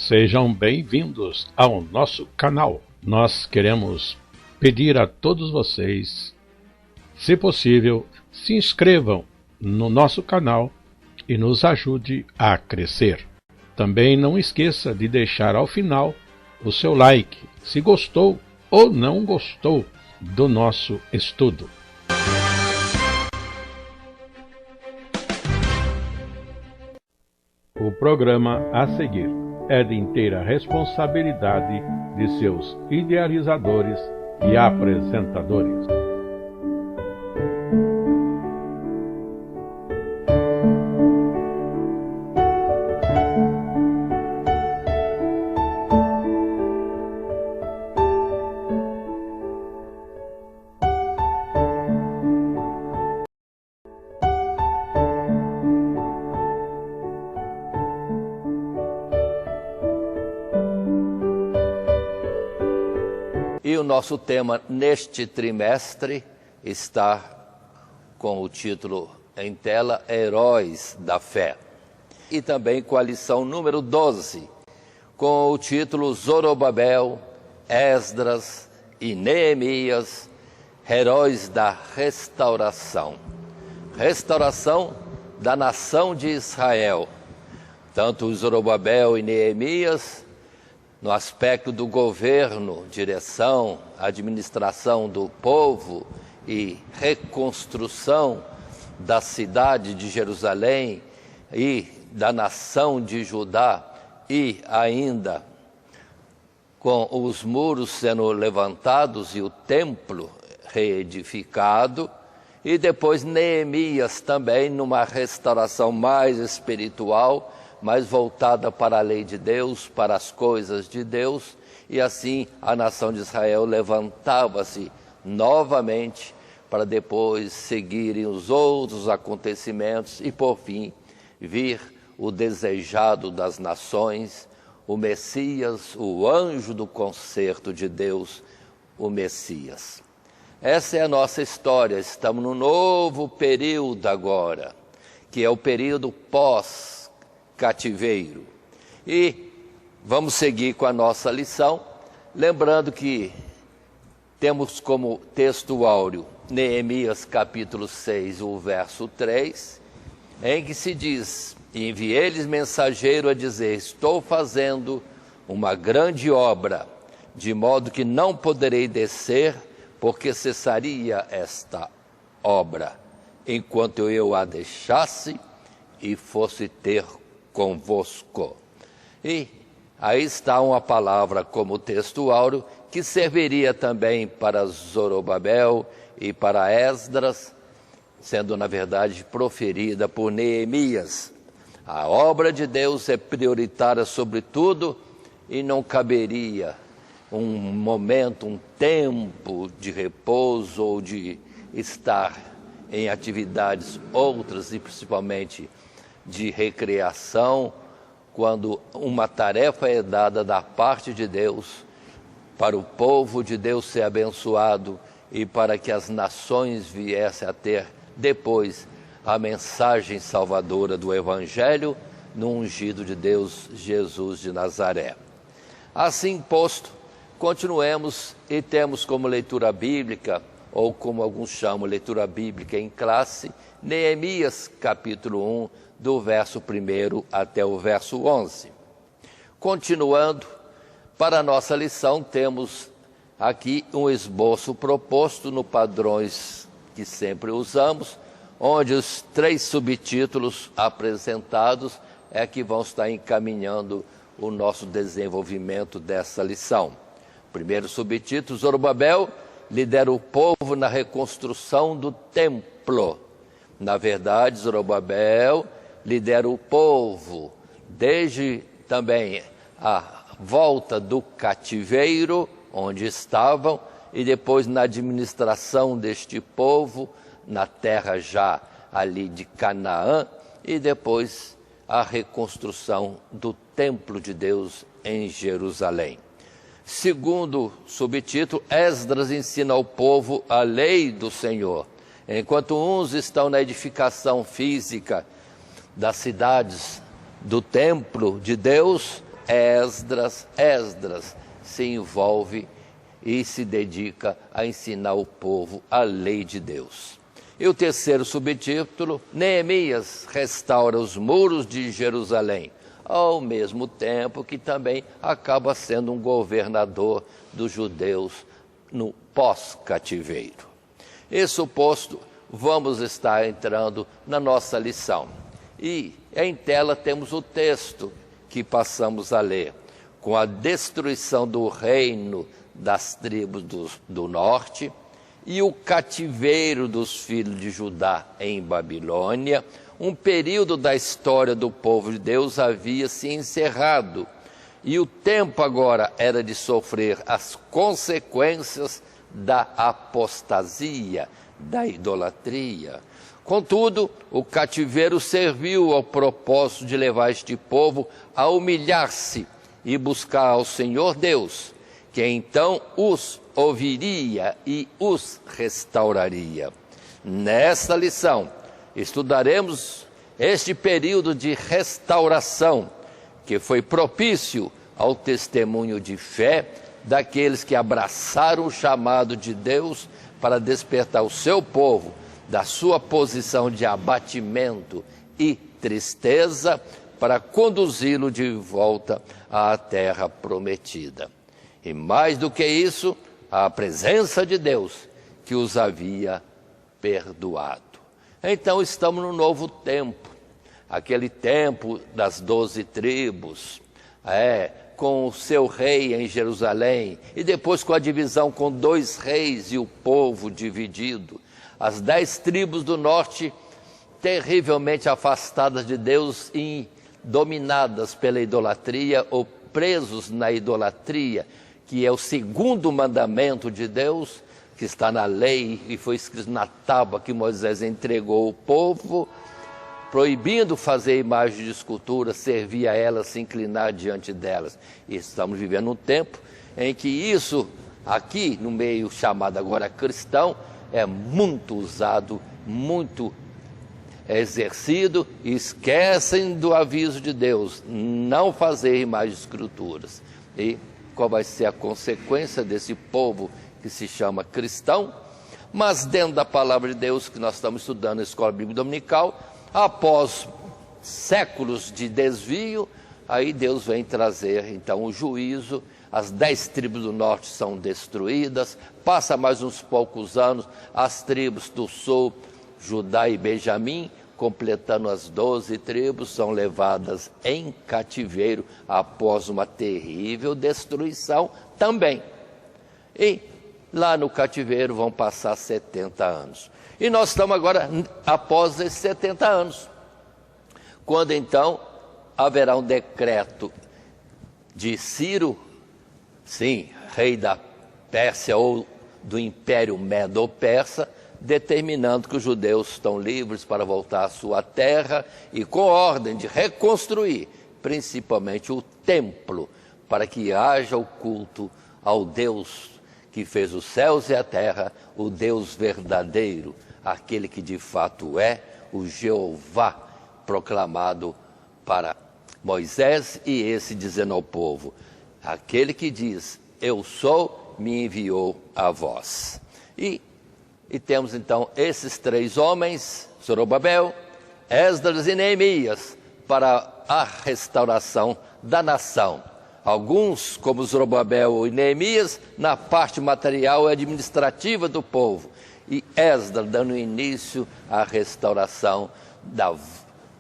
Sejam bem-vindos ao nosso canal. Nós queremos pedir a todos vocês, se possível, se inscrevam no nosso canal e nos ajude a crescer. Também não esqueça de deixar ao final o seu like, se gostou ou não gostou do nosso estudo. O programa a seguir é de inteira responsabilidade de seus idealizadores e apresentadores. E o nosso tema neste trimestre está com o título em tela Heróis da Fé. E também com a lição número 12, com o título Zorobabel, Esdras e Neemias, Heróis da Restauração. Restauração da nação de Israel. Tanto Zorobabel e Neemias, no aspecto do governo, direção, administração do povo e reconstrução da cidade de Jerusalém e da nação de Judá, e ainda com os muros sendo levantados e o templo reedificado, e depois Neemias também numa restauração mais espiritual, mais voltada para a lei de Deus, para as coisas de Deus, e assim a nação de Israel levantava-se novamente para depois seguirem os outros acontecimentos e, por fim, vir o desejado das nações, o Messias, o anjo do concerto de Deus, o Messias. Essa é a nossa história. Estamos num novo período agora, que é o período pós-cativeiro. E vamos seguir com a nossa lição, lembrando que temos como texto áureo Neemias capítulo 6, o verso 3, em que se diz: enviei-lhes mensageiro a dizer, estou fazendo uma grande obra, de modo que não poderei descer, porque cessaria esta obra, enquanto eu a deixasse e fosse ter convosco. E aí está uma palavra como texto áureo, que serviria também para Zorobabel e para Esdras, sendo na verdade proferida por Neemias. A obra de Deus é prioritária sobre tudo e não caberia um momento, um tempo de repouso ou de estar em atividades outras e principalmente de recreação, quando uma tarefa é dada da parte de Deus para o povo de Deus ser abençoado e para que as nações viessem a ter depois a mensagem salvadora do Evangelho no ungido de Deus, Jesus de Nazaré. Assim posto, continuemos e temos como leitura bíblica, ou como alguns chamam leitura bíblica em classe, Neemias capítulo 1, do verso 1 até o verso 11. Continuando, para a nossa lição temos aqui um esboço proposto no padrões que sempre usamos, onde os 3 subtítulos apresentados é que vão estar encaminhando o nosso desenvolvimento dessa lição. Primeiro subtítulo, Zorobabel lidera o povo na reconstrução do templo. Na verdade, Zorobabel lidera o povo desde também a volta do cativeiro, onde estavam, e depois na administração deste povo, na terra já ali de Canaã, e depois a reconstrução do templo de Deus em Jerusalém. Segundo subtítulo, Esdras ensina ao povo a lei do Senhor. Enquanto uns estão na edificação física das cidades do templo de Deus, Esdras. Esdras se envolve e se dedica a ensinar o povo a lei de Deus. E o terceiro subtítulo, Neemias restaura os muros de Jerusalém, ao mesmo tempo que também acaba sendo um governador dos judeus no pós-cativeiro. Isso posto, vamos estar entrando na nossa lição. E em tela temos o texto que passamos a ler. Com a destruição do reino das tribos do norte e o cativeiro dos filhos de Judá em Babilônia, um período da história do povo de Deus havia se encerrado. E o tempo agora era de sofrer as consequências da apostasia, da idolatria. Contudo, o cativeiro serviu ao propósito de levar este povo a humilhar-se e buscar ao Senhor Deus, que então os ouviria e os restauraria. Nesta lição, estudaremos este período de restauração, que foi propício ao testemunho de fé daqueles que abraçaram o chamado de Deus para despertar o seu povo da sua posição de abatimento e tristeza para conduzi-lo de volta à terra prometida. E mais do que isso, a presença de Deus que os havia perdoado. Então estamos no novo tempo, aquele tempo das 12 tribos, com o seu rei em Jerusalém, e depois com a divisão com 2 reis e o povo dividido. As 10 tribos do norte terrivelmente afastadas de Deus e dominadas pela idolatria ou presos na idolatria, que é o segundo mandamento de Deus, que está na lei e foi escrito na tábua que Moisés entregou ao povo, proibindo fazer imagens de escultura, servir a elas, se inclinar diante delas. E estamos vivendo um tempo em que isso, aqui no meio chamado agora cristão, é muito usado, muito exercido, e esquecem do aviso de Deus, não fazer imagens de esculturas. E qual vai ser a consequência desse povo que se chama cristão? Mas dentro da palavra de Deus que nós estamos estudando na Escola Bíblica Dominical, após séculos de desvio, aí Deus vem trazer então o juízo. As 10 tribos do norte são destruídas, passa mais uns poucos anos, as tribos do sul, Judá e Benjamim, completando as 12 tribos, são levadas em cativeiro após uma terrível destruição também. E lá no cativeiro vão passar 70 anos. E nós estamos agora após esses 70 anos, quando então haverá um decreto de Ciro, sim, rei da Pérsia ou do Império Medo-Persa, determinando que os judeus estão livres para voltar à sua terra e com ordem de reconstruir, principalmente o templo, para que haja o culto ao Deus que fez os céus e a terra, o Deus verdadeiro, aquele que de fato é o Jeová proclamado para Moisés, e esse dizendo ao povo, aquele que diz, eu sou, me enviou a vós. E temos então esses 3 homens, Zorobabel, Esdras e Neemias, para a restauração da nação. Alguns, como Zorobabel e Neemias, na parte material e administrativa do povo. E Esdras dando início à restauração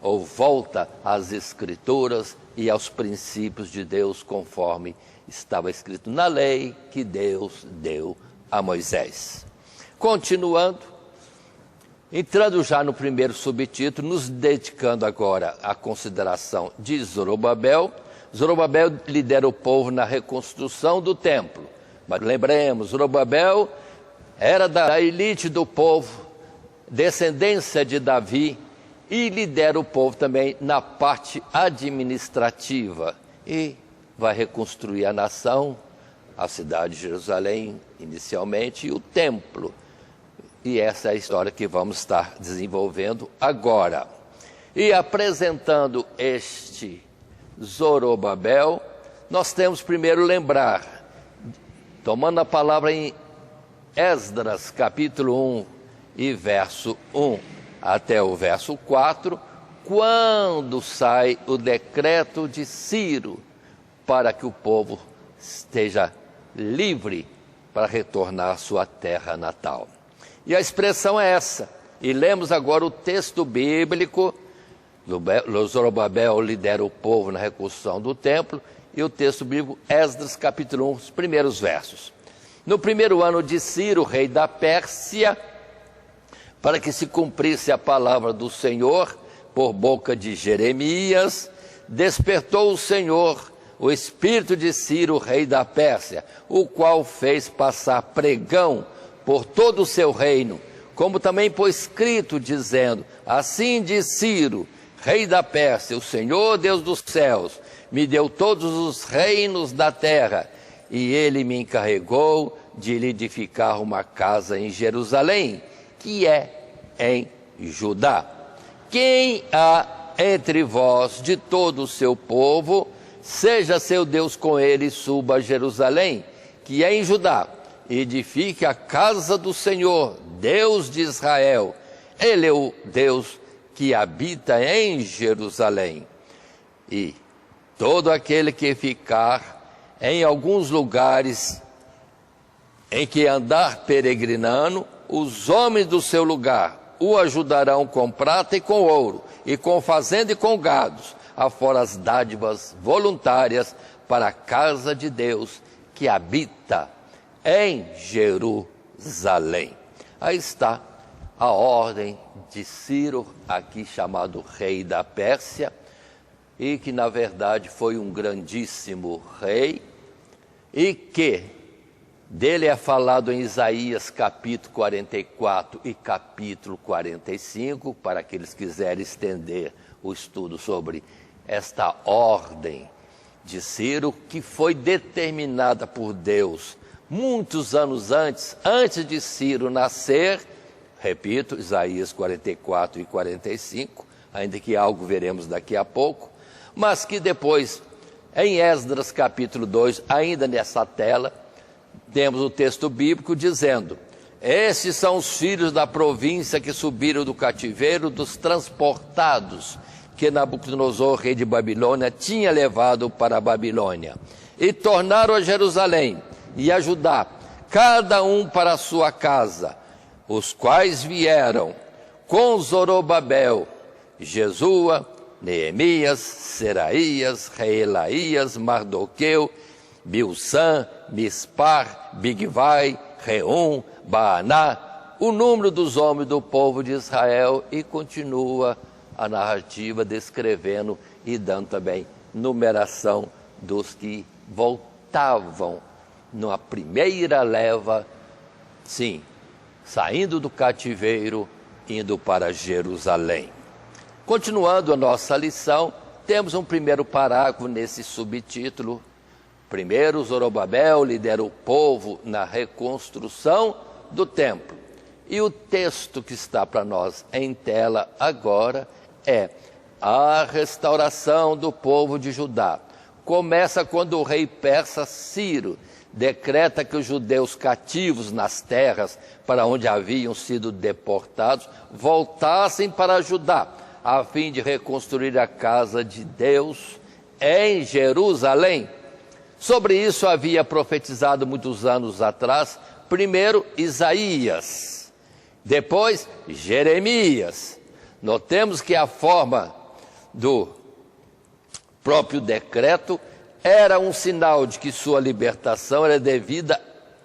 ou volta às Escrituras e aos princípios de Deus, conforme estava escrito na lei que Deus deu a Moisés. Continuando, entrando já no primeiro subtítulo, nos dedicando agora à consideração de Zorobabel. Zorobabel lidera o povo na reconstrução do templo. Mas lembremos, Zorobabel era da elite do povo, descendência de Davi, e lidera o povo também na parte administrativa. E vai reconstruir a nação, a cidade de Jerusalém, inicialmente, e o templo. E essa é a história que vamos estar desenvolvendo agora. E apresentando este Zorobabel, nós temos primeiro lembrar, tomando a palavra em Esdras, capítulo 1 e verso 1 até o verso 4, quando sai o decreto de Ciro para que o povo esteja livre para retornar à sua terra natal. E a expressão é essa. E lemos agora o texto bíblico, Zorobabel lidera o povo na reconstrução do templo, e o texto bíblico, Esdras, capítulo 1, os primeiros versos. No primeiro ano de Ciro, rei da Pérsia, para que se cumprisse a palavra do Senhor, por boca de Jeremias, despertou o Senhor o espírito de Ciro, rei da Pérsia, o qual fez passar pregão por todo o seu reino, como também por escrito, dizendo: assim diz Ciro, rei da Pérsia, o Senhor Deus dos céus, me deu todos os reinos da terra, e ele me encarregou de lhe edificar uma casa em Jerusalém, que é em Judá. Quem há entre vós de todo o seu povo, seja seu Deus com ele e suba a Jerusalém, que é em Judá, e edifique a casa do Senhor, Deus de Israel. Ele é o Deus que habita em Jerusalém. E todo aquele que ficar em alguns lugares em que andar peregrinando, os homens do seu lugar o ajudarão com prata e com ouro, e com fazenda e com gados, afora as dádivas voluntárias para a casa de Deus que habita em Jerusalém. Aí está a ordem de Ciro, aqui chamado rei da Pérsia, e que na verdade foi um grandíssimo rei, e que dele é falado em Isaías capítulo 44 e capítulo 45, para aqueles que quiserem estender o estudo sobre esta ordem de Ciro, que foi determinada por Deus muitos anos antes de Ciro nascer. Repito, Isaías 44 e 45, ainda que algo veremos daqui a pouco, mas que depois, em Esdras capítulo 2, ainda nessa tela, temos o texto bíblico dizendo: estes são os filhos da província que subiram do cativeiro dos transportados, que Nabucodonosor, rei de Babilônia, tinha levado para a Babilônia, e tornaram a Jerusalém e a Judá, cada um para a sua casa, os quais vieram com Zorobabel, Jesua, Neemias, Seraías, Reelaías, Mardoqueu, Bilsã, Mispar, Bigvai, Reum, Baaná, o número dos homens do povo de Israel, e continua a narrativa descrevendo e dando também numeração dos que voltavam na primeira leva, sim, saindo do cativeiro, indo para Jerusalém. Continuando a nossa lição, temos um primeiro parágrafo nesse subtítulo. Primeiro, Zorobabel lidera o povo na reconstrução do templo. E o texto que está para nós em tela agora é a restauração do povo de Judá. Começa quando o rei persa Ciro decreta que os judeus cativos nas terras para onde haviam sido deportados voltassem para Judá, a fim de reconstruir a casa de Deus em Jerusalém. Sobre isso havia profetizado muitos anos atrás, primeiro Isaías, depois Jeremias. Notemos que a forma do próprio decreto era um sinal de que sua libertação era devida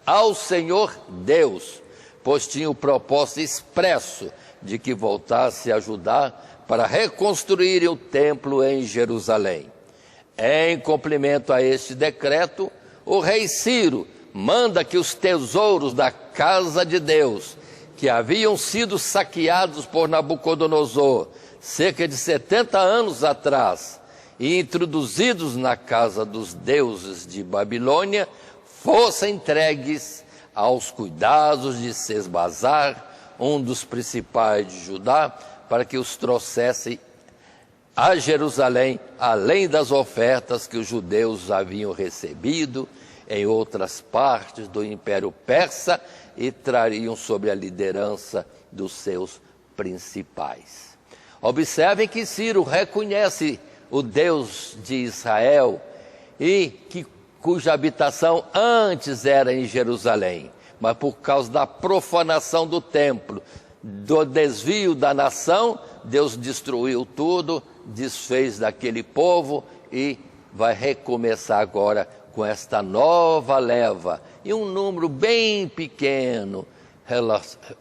ao Senhor Deus, pois tinha o propósito expresso de que voltasse a Judá para reconstruir o templo em Jerusalém. Em cumprimento a este decreto, o rei Ciro manda que os tesouros da casa de Deus, que haviam sido saqueados por Nabucodonosor cerca de 70 anos atrás e introduzidos na casa dos deuses de Babilônia, fossem entregues aos cuidados de Sesbazar, um dos principais de Judá, para que os trouxessem a Jerusalém, além das ofertas que os judeus haviam recebido em outras partes do Império Persa e trariam sob a liderança dos seus principais. Observem que Ciro reconhece o Deus de Israel e cuja habitação antes era em Jerusalém, mas por causa da profanação do templo, do desvio da nação, Deus destruiu tudo, desfez daquele povo e vai recomeçar agora com esta nova leva e um número bem pequeno,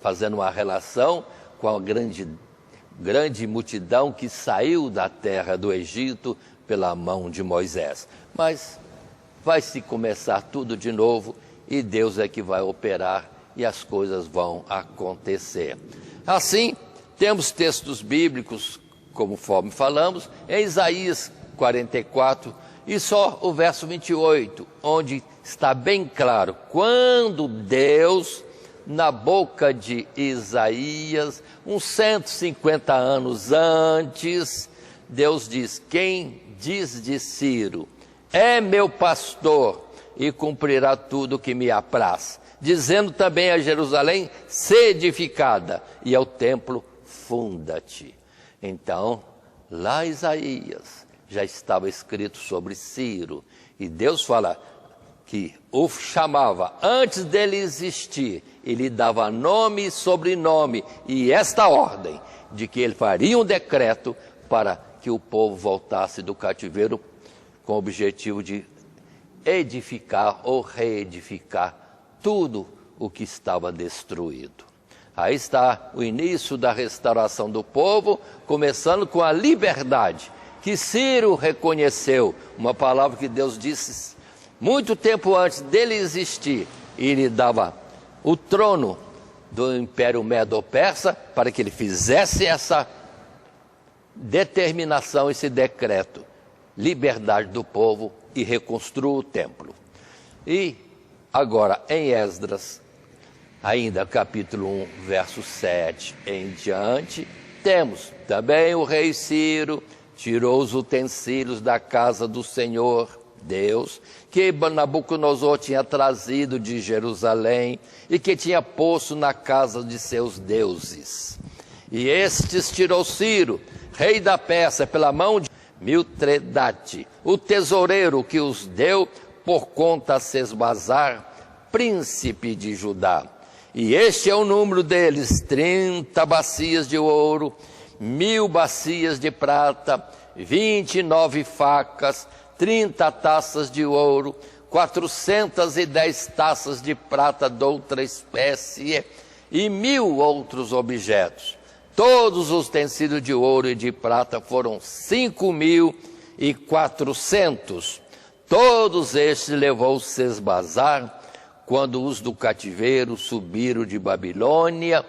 fazendo uma relação com a grande multidão que saiu da terra do Egito pela mão de Moisés. Mas vai se começar tudo de novo e Deus é que vai operar e as coisas vão acontecer. Assim, temos textos bíblicos, conforme falamos, em Isaías 44 e só o verso 28, onde está bem claro, quando Deus, na boca de Isaías, uns 150 anos antes, Deus diz: quem diz de Ciro, é meu pastor e cumprirá tudo que me apraz, dizendo também a Jerusalém, sê edificada, e ao templo, funda-te. Então, lá Isaías já estava escrito sobre Ciro, e Deus fala que o chamava antes dele existir, e lhe dava nome e sobrenome, e esta ordem, de que ele faria um decreto para que o povo voltasse do cativeiro com o objetivo de edificar ou reedificar tudo o que estava destruído. Aí está o início da restauração do povo, começando com a liberdade, que Ciro reconheceu, uma palavra que Deus disse muito tempo antes dele existir, e lhe dava o trono do Império Medo-Persa para que ele fizesse essa determinação, esse decreto, liberdade do povo e reconstrua o templo. E agora em Esdras, ainda capítulo 1, verso 7 em diante, temos também o rei Ciro tirou os utensílios da casa do Senhor Deus, que Nabucodonosor tinha trazido de Jerusalém e que tinha posto na casa de seus deuses. E estes tirou Ciro, rei da Pérsia, pela mão de Mitredate, o tesoureiro que os deu por conta a Sesbazar, príncipe de Judá. E este é o número deles: 30 bacias de ouro, 1000 bacias de prata, 29 facas, 30 taças de ouro, 410 taças de prata de outra espécie e 1000 outros objetos. Todos os utensílios de ouro e de prata foram 5.400. Todos estes levou Sesbazar quando os do cativeiro subiram de Babilônia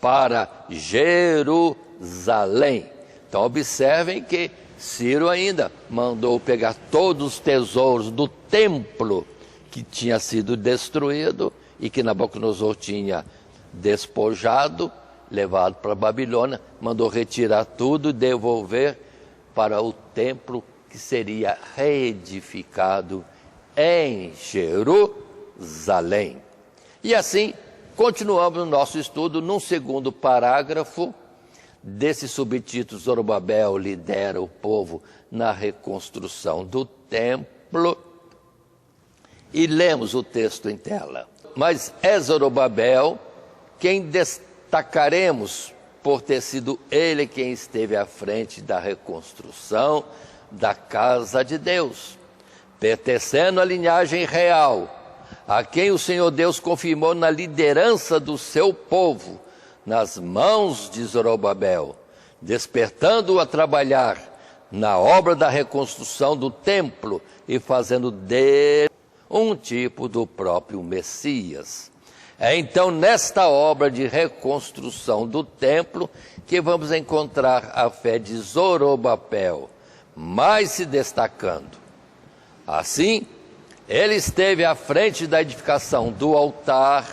para Jerusalém. Então observem que Ciro ainda mandou pegar todos os tesouros do templo que tinha sido destruído e que Nabucodonosor tinha despojado, levado para a Babilônia, mandou retirar tudo e devolver para o templo que seria reedificado em Jerusalém. E assim, continuamos o nosso estudo num segundo parágrafo desse subtítulo: Zorobabel lidera o povo na reconstrução do templo. E lemos o texto em tela. Mas é Zorobabel quem destacaremos por ter sido ele quem esteve à frente da reconstrução da casa de Deus, pertencendo à linhagem real, a quem o Senhor Deus confirmou na liderança do seu povo, nas mãos de Zorobabel, despertando-o a trabalhar na obra da reconstrução do templo e fazendo dele um tipo do próprio Messias. É então nesta obra de reconstrução do templo que vamos encontrar a fé de Zorobabel mais se destacando. Assim, ele esteve à frente da edificação do altar,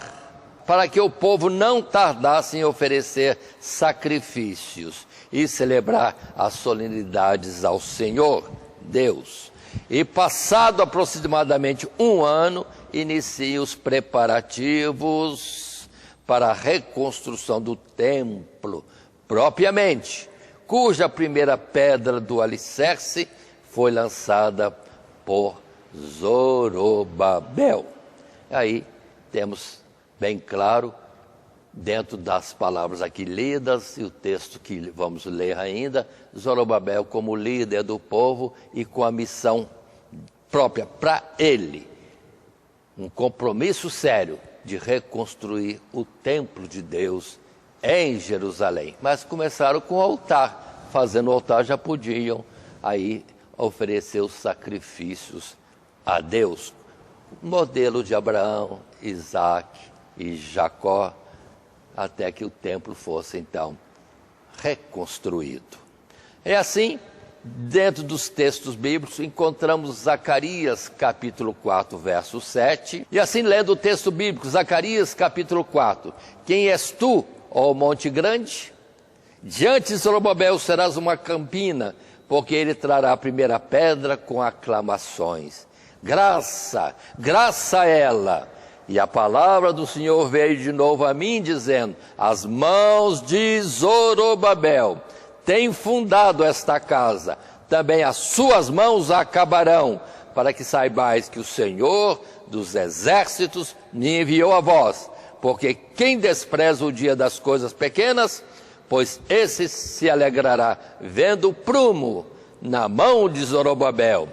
para que o povo não tardasse em oferecer sacrifícios e celebrar as solenidades ao Senhor Deus. E passado aproximadamente um ano, inicia os preparativos para a reconstrução do templo propriamente, cuja primeira pedra do alicerce foi lançada por Zorobabel. Aí temos bem claro, dentro das palavras aqui lidas e o texto que vamos ler ainda, Zorobabel como líder do povo e com a missão própria para ele, um compromisso sério de reconstruir o templo de Deus em Jerusalém. Mas começaram com o altar, fazendo o altar já podiam aí oferecer os sacrifícios a Deus, modelo de Abraão, Isaac e Jacó, até que o templo fosse então reconstruído. É assim, dentro dos textos bíblicos, encontramos Zacarias capítulo 4, verso 7, e assim lendo o texto bíblico, Zacarias capítulo 4, quem és tu, ó monte grande? Diante de Zorobabel serás uma campina, porque ele trará a primeira pedra com aclamações. Graça, graça a ela. E a palavra do Senhor veio de novo a mim, dizendo: as mãos de Zorobabel têm fundado esta casa, também as suas mãos a acabarão, para que saibais que o Senhor dos exércitos me enviou a vós. Porque quem despreza o dia das coisas pequenas, pois esse se alegrará vendo o prumo na mão de Zorobabel.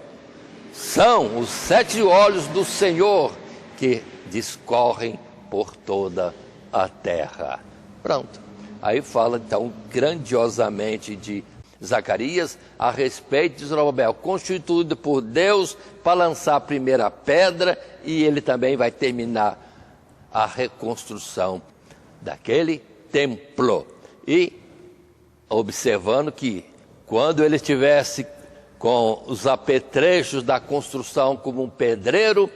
São os 7 olhos do Senhor que discorrem por toda a terra. Pronto. Aí fala então grandiosamente de Zacarias a respeito de Zorobabel, constituído por Deus para lançar a primeira pedra, e ele também vai terminar a reconstrução daquele templo. E observando que quando ele estivesse com os apetrechos da construção como um pedreiro,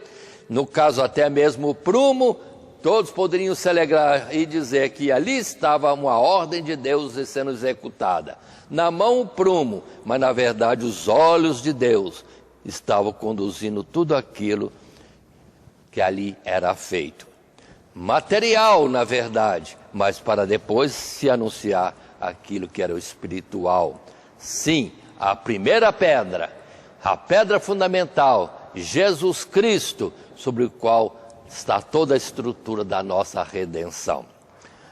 no caso até mesmo o prumo, todos poderiam se alegrar e dizer que ali estava uma ordem de Deus sendo executada. Na mão o prumo, mas na verdade os olhos de Deus estavam conduzindo tudo aquilo que ali era feito. Material, na verdade, mas para depois se anunciar aquilo que era o espiritual. Sim, a primeira pedra, a pedra fundamental, Jesus Cristo, sobre o qual está toda a estrutura da nossa redenção.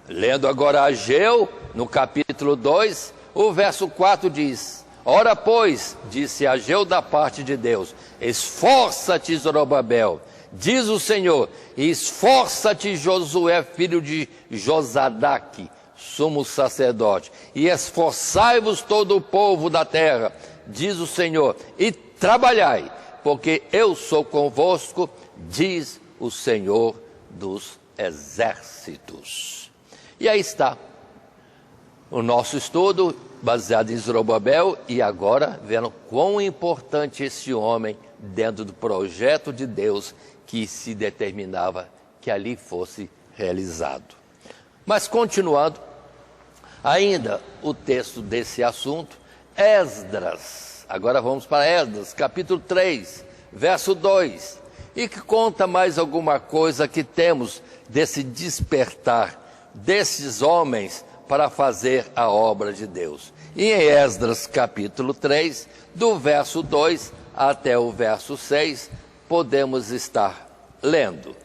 Lendo agora Ageu, no capítulo 2, o verso 4 diz: ora, pois, disse Ageu da parte de Deus, esforça-te, Zorobabel, diz o Senhor, e esforça-te, Josué, filho de Josadaque, sumo sacerdote, e esforçai-vos todo o povo da terra, diz o Senhor, e trabalhai, porque eu sou convosco, diz o Senhor dos exércitos. E aí está o nosso estudo baseado em Zorobabel, e agora vendo quão importante esse homem dentro do projeto de Deus que se determinava que ali fosse realizado. Mas continuando, ainda o texto desse assunto, Esdras, agora vamos para Esdras, capítulo 3, verso 2, e que conta mais alguma coisa que temos desse despertar desses homens para fazer a obra de Deus. E em Esdras capítulo 3, do verso 2 até o verso 6, podemos estar lendo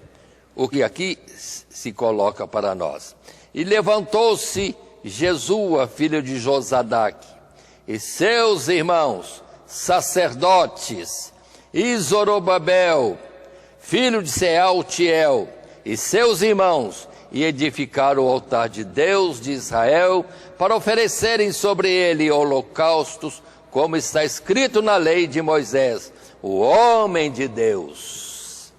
o que aqui se coloca para nós. E levantou-se Jesua, filho de Josadaque, e seus irmãos, sacerdotes, e Zorobabel, filho de Sealtiel, e seus irmãos, e edificaram o altar de Deus de Israel, para oferecerem sobre ele holocaustos, como está escrito na lei de Moisés, o homem de Deus.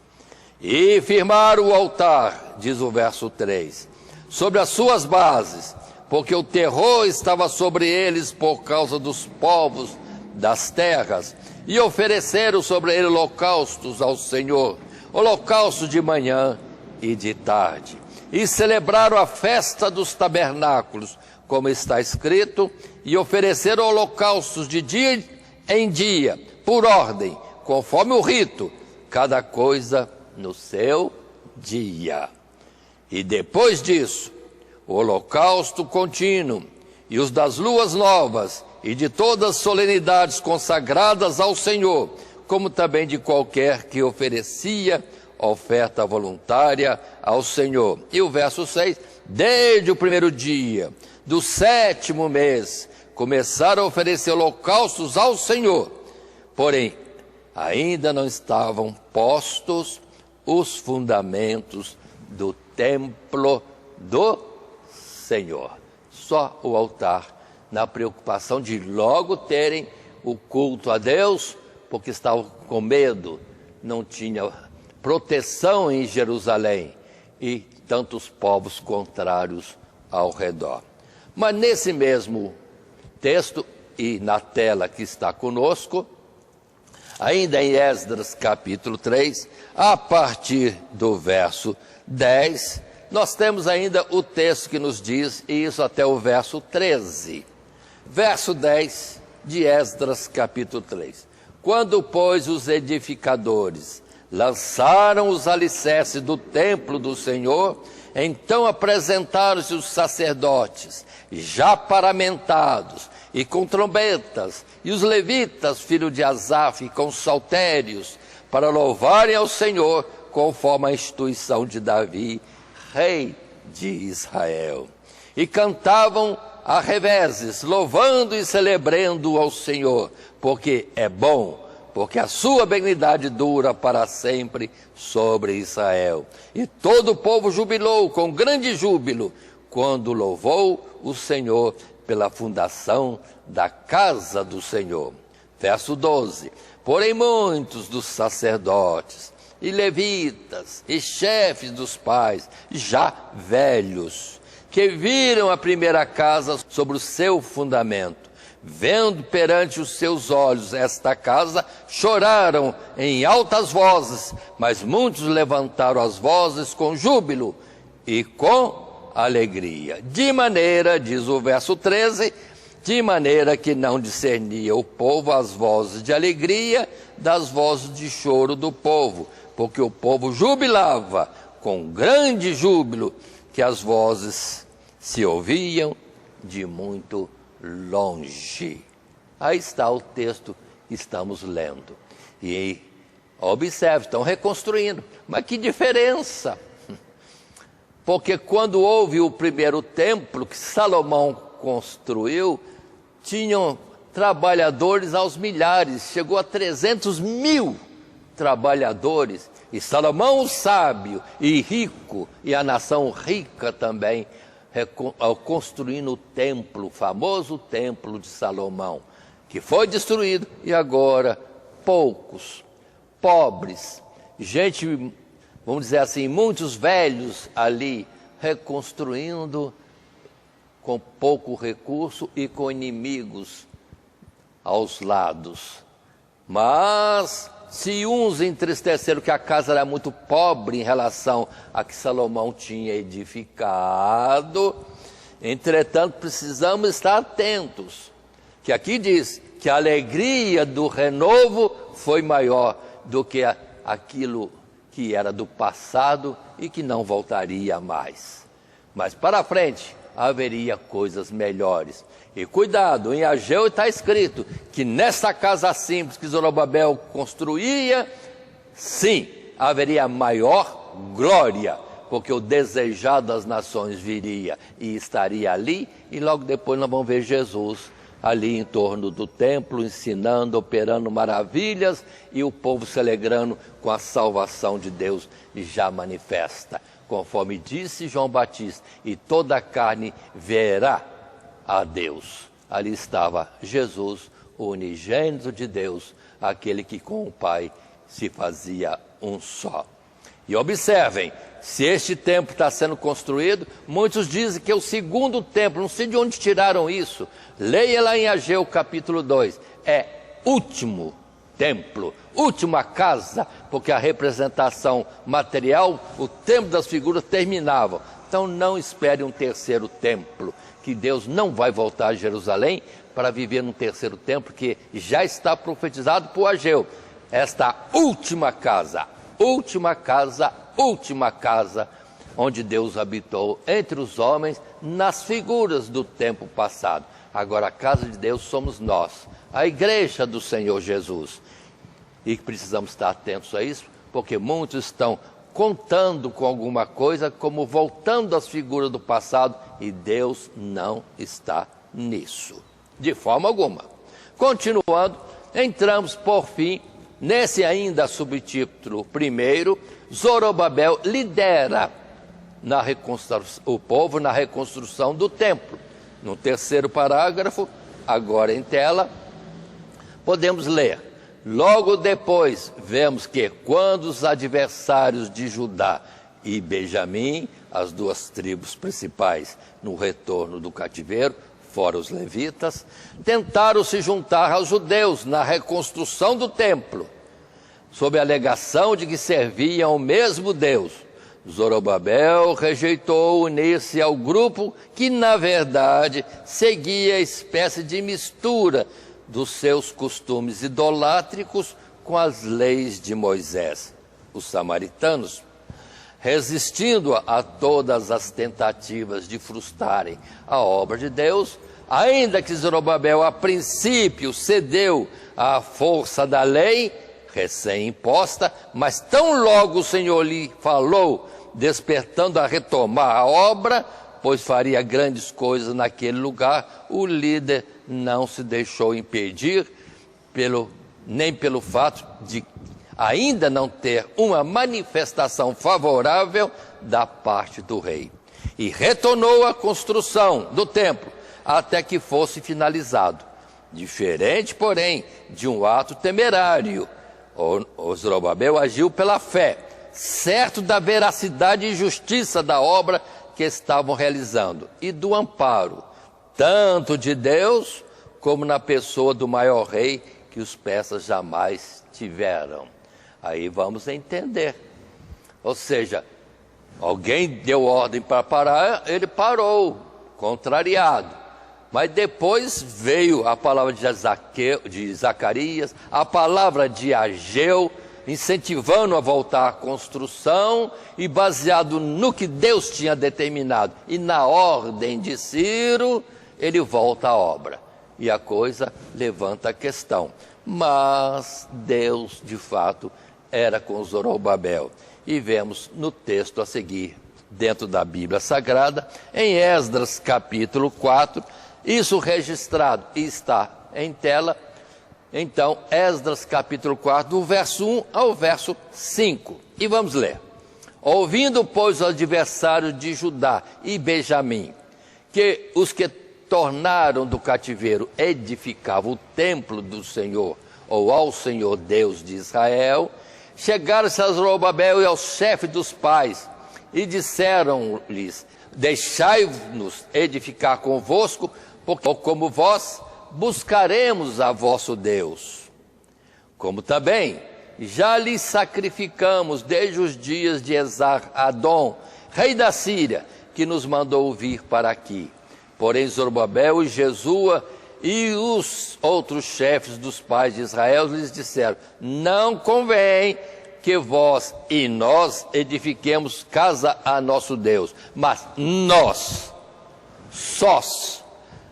E firmaram o altar, diz o verso 3, sobre as suas bases, porque o terror estava sobre eles por causa dos povos das terras, e ofereceram sobre ele holocaustos ao Senhor, holocaustos de manhã e de tarde. e celebraram a festa dos tabernáculos, como está escrito, e ofereceram holocaustos de dia em dia, por ordem, conforme o rito, cada coisa no seu dia. E depois disso, o holocausto contínuo e os das luas novas e de todas as solenidades consagradas ao Senhor, como também de qualquer que oferecia oferta voluntária ao Senhor. E o verso 6, desde o primeiro dia do 7º mês, começaram a oferecer holocaustos ao Senhor, porém, ainda não estavam postos os fundamentos do templo do Senhor. Só o altar, na preocupação de logo terem o culto a Deus, porque estavam com medo, não tinha proteção em Jerusalém e tantos povos contrários ao redor. Mas nesse mesmo texto e na tela que está conosco, ainda em Esdras capítulo 3, a partir do verso 10, nós temos ainda o texto que nos diz, e isso até o verso 13. Verso 10 de Esdras capítulo 3. Quando, pois, os edificadores lançaram os alicerces do templo do Senhor, então apresentaram-se os sacerdotes, já paramentados, e com trombetas, e os levitas, filho de Asaf, com saltérios, para louvarem ao Senhor, conforme a instituição de Davi, rei de Israel. E cantavam a reveses, louvando e celebrando ao Senhor, porque é bom, porque a sua benignidade dura para sempre sobre Israel. E todo o povo jubilou com grande júbilo, quando louvou o Senhor pela fundação da casa do Senhor. Verso 12. Porém muitos dos sacerdotes e levitas e chefes dos pais, já velhos, que viram a primeira casa sobre o seu fundamento, vendo perante os seus olhos esta casa, choraram em altas vozes, mas muitos levantaram as vozes com júbilo e com alegria. De maneira, diz o verso 13, de maneira que não discernia o povo as vozes de alegria das vozes de choro do povo, porque o povo jubilava com grande júbilo, que as vozes se ouviam de muito longe. Aí está o texto que estamos lendo. E observe, estão reconstruindo. Mas que diferença! Porque quando houve o primeiro templo que Salomão construiu, tinham trabalhadores aos milhares, chegou a 300 mil trabalhadores. E Salomão, o sábio e rico, e a nação rica também, construindo o templo, o famoso templo de Salomão, que foi destruído, e agora poucos, pobres, gente, vamos dizer assim, muitos velhos ali, reconstruindo com pouco recurso e com inimigos aos lados. Mas se uns entristeceram que a casa era muito pobre em relação a que Salomão tinha edificado, entretanto precisamos estar atentos, que aqui diz que a alegria do renovo foi maior do que aquilo que era do passado e que não voltaria mais. Mas para frente haveria coisas melhores. E cuidado, em Ageu está escrito que nessa casa simples que Zorobabel construía, sim, haveria maior glória, porque o desejado das nações viria e estaria ali, e logo depois nós vamos ver Jesus ali em torno do templo, ensinando, operando maravilhas, e o povo se alegrando com a salvação de Deus já manifesta. Conforme disse João Batista, e toda a carne verá a Deus. Ali estava Jesus, o unigênito de Deus, aquele que com o Pai se fazia um só. E observem, se este templo está sendo construído, muitos dizem que é o segundo templo, não sei de onde tiraram isso. Leia lá em Ageu capítulo 2, é último templo, última casa, porque a representação material, o templo das figuras terminava. Então não espere um terceiro templo, que Deus não vai voltar a Jerusalém para viver num terceiro templo, que já está profetizado por Ageu. Esta última casa, onde Deus habitou entre os homens nas figuras do tempo passado. Agora a casa de Deus somos nós, a igreja do Senhor Jesus. E precisamos estar atentos a isso, porque muitos estão contando com alguma coisa, como voltando às figuras do passado, e Deus não está nisso, de forma alguma. Continuando, entramos por fim, nesse ainda subtítulo primeiro, Zorobabel lidera o povo na reconstrução do templo. No terceiro parágrafo, agora em tela, podemos ler. Logo depois, vemos que quando os adversários de Judá e Benjamim, as duas tribos principais no retorno do cativeiro, fora os levitas, tentaram se juntar aos judeus na reconstrução do templo, sob a alegação de que serviam ao mesmo Deus. Zorobabel rejeitou unir-se ao grupo que, na verdade, seguia a espécie de mistura dos seus costumes idolátricos com as leis de Moisés. Os samaritanos, resistindo a todas as tentativas de frustrarem a obra de Deus, ainda que Zorobabel a princípio cedeu à força da lei recém-imposta, mas tão logo o Senhor lhe falou, despertando a retomar a obra, pois faria grandes coisas naquele lugar, o líder não se deixou impedir nem pelo fato de ainda não ter uma manifestação favorável da parte do rei. E retornou à construção do templo até que fosse finalizado. Diferente, porém, de um ato temerário, o Zorobabel agiu pela fé, certo da veracidade e justiça da obra que estavam realizando e do amparo, tanto de Deus como na pessoa do maior rei que os persas jamais tiveram. Aí vamos entender. Ou seja, alguém deu ordem para parar, ele parou, contrariado. Mas depois veio a palavra de Zacarias, a palavra de Ageu, incentivando a voltar à construção e baseado no que Deus tinha determinado. E na ordem de Ciro, ele volta à obra. E a coisa levanta a questão. Mas Deus, de fato, era com Zorobabel. E vemos no texto a seguir, dentro da Bíblia Sagrada, em Esdras capítulo 4, isso registrado e está em tela. Então, Esdras capítulo 4, do verso 1 ao verso 5. E vamos ler. Ouvindo, pois, os adversários de Judá e Benjamim, que os que tornaram do cativeiro edificavam o templo do Senhor, ou ao Senhor Deus de Israel, chegaram-se a Zorobabel e aos chefes dos pais, e disseram-lhes: deixai-nos edificar convosco, porque como vós buscaremos a vosso Deus. Como também já lhe sacrificamos desde os dias de Esar-Adom, rei da Síria, que nos mandou vir para aqui. Porém Zorobabel e Jesua e os outros chefes dos pais de Israel lhes disseram: não convém que vós e nós edifiquemos casa a nosso Deus, mas nós, sós,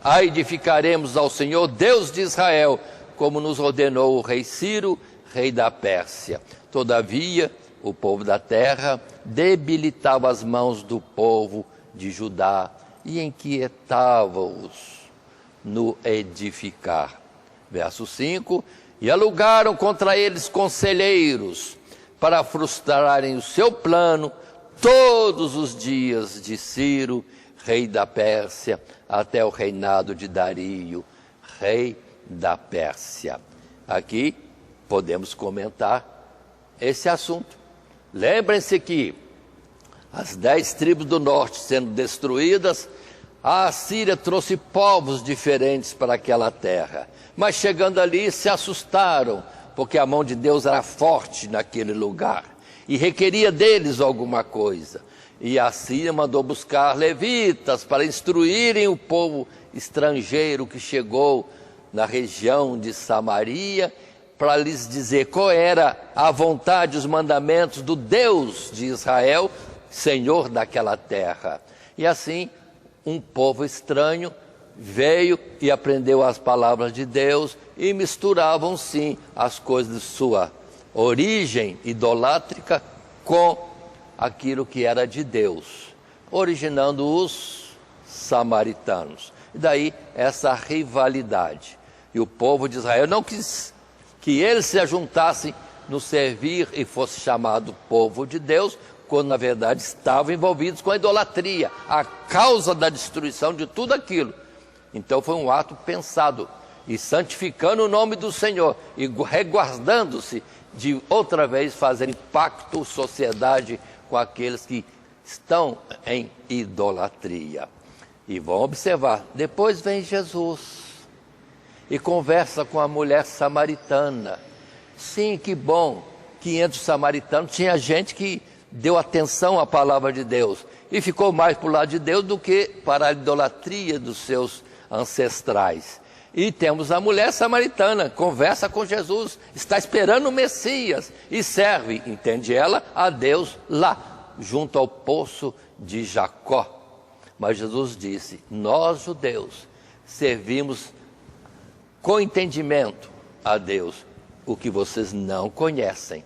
a edificaremos ao Senhor Deus de Israel, como nos ordenou o rei Ciro, rei da Pérsia. Todavia, o povo da terra debilitava as mãos do povo de Judá e inquietava-os no edificar. Verso 5, e alugaram contra eles conselheiros para frustrarem o seu plano todos os dias de Ciro, rei da Pérsia, até o reinado de Dario, rei da Pérsia. Aqui podemos comentar esse assunto. Lembrem-se que as 10 tribos do norte sendo destruídas, a Assíria trouxe povos diferentes para aquela terra. Mas chegando ali se assustaram, porque a mão de Deus era forte naquele lugar e requeria deles alguma coisa. E assim mandou buscar levitas para instruírem o povo estrangeiro que chegou na região de Samaria, para lhes dizer qual era a vontade, os mandamentos do Deus de Israel, Senhor daquela terra. E assim, um povo estranho veio e aprendeu as palavras de Deus e misturavam sim as coisas de sua origem idolátrica com aquilo que era de Deus, originando os samaritanos. E daí essa rivalidade. E o povo de Israel não quis que eles se ajuntassem no servir e fosse chamado povo de Deus, quando na verdade estavam envolvidos com a idolatria, a causa da destruição de tudo aquilo. Então foi um ato pensado e santificando o nome do Senhor e resguardando-se de outra vez fazerem pacto, sociedade com aqueles que estão em idolatria. E vão observar, depois vem Jesus e conversa com a mulher samaritana. Sim, que bom que entre os samaritanos tinha gente que deu atenção à palavra de Deus e ficou mais para o lado de Deus do que para a idolatria dos seus ancestrais. E temos a mulher samaritana, conversa com Jesus, está esperando o Messias e serve, entende ela, a Deus lá, junto ao poço de Jacó. Mas Jesus disse, nós judeus servimos com entendimento a Deus, o que vocês não conhecem,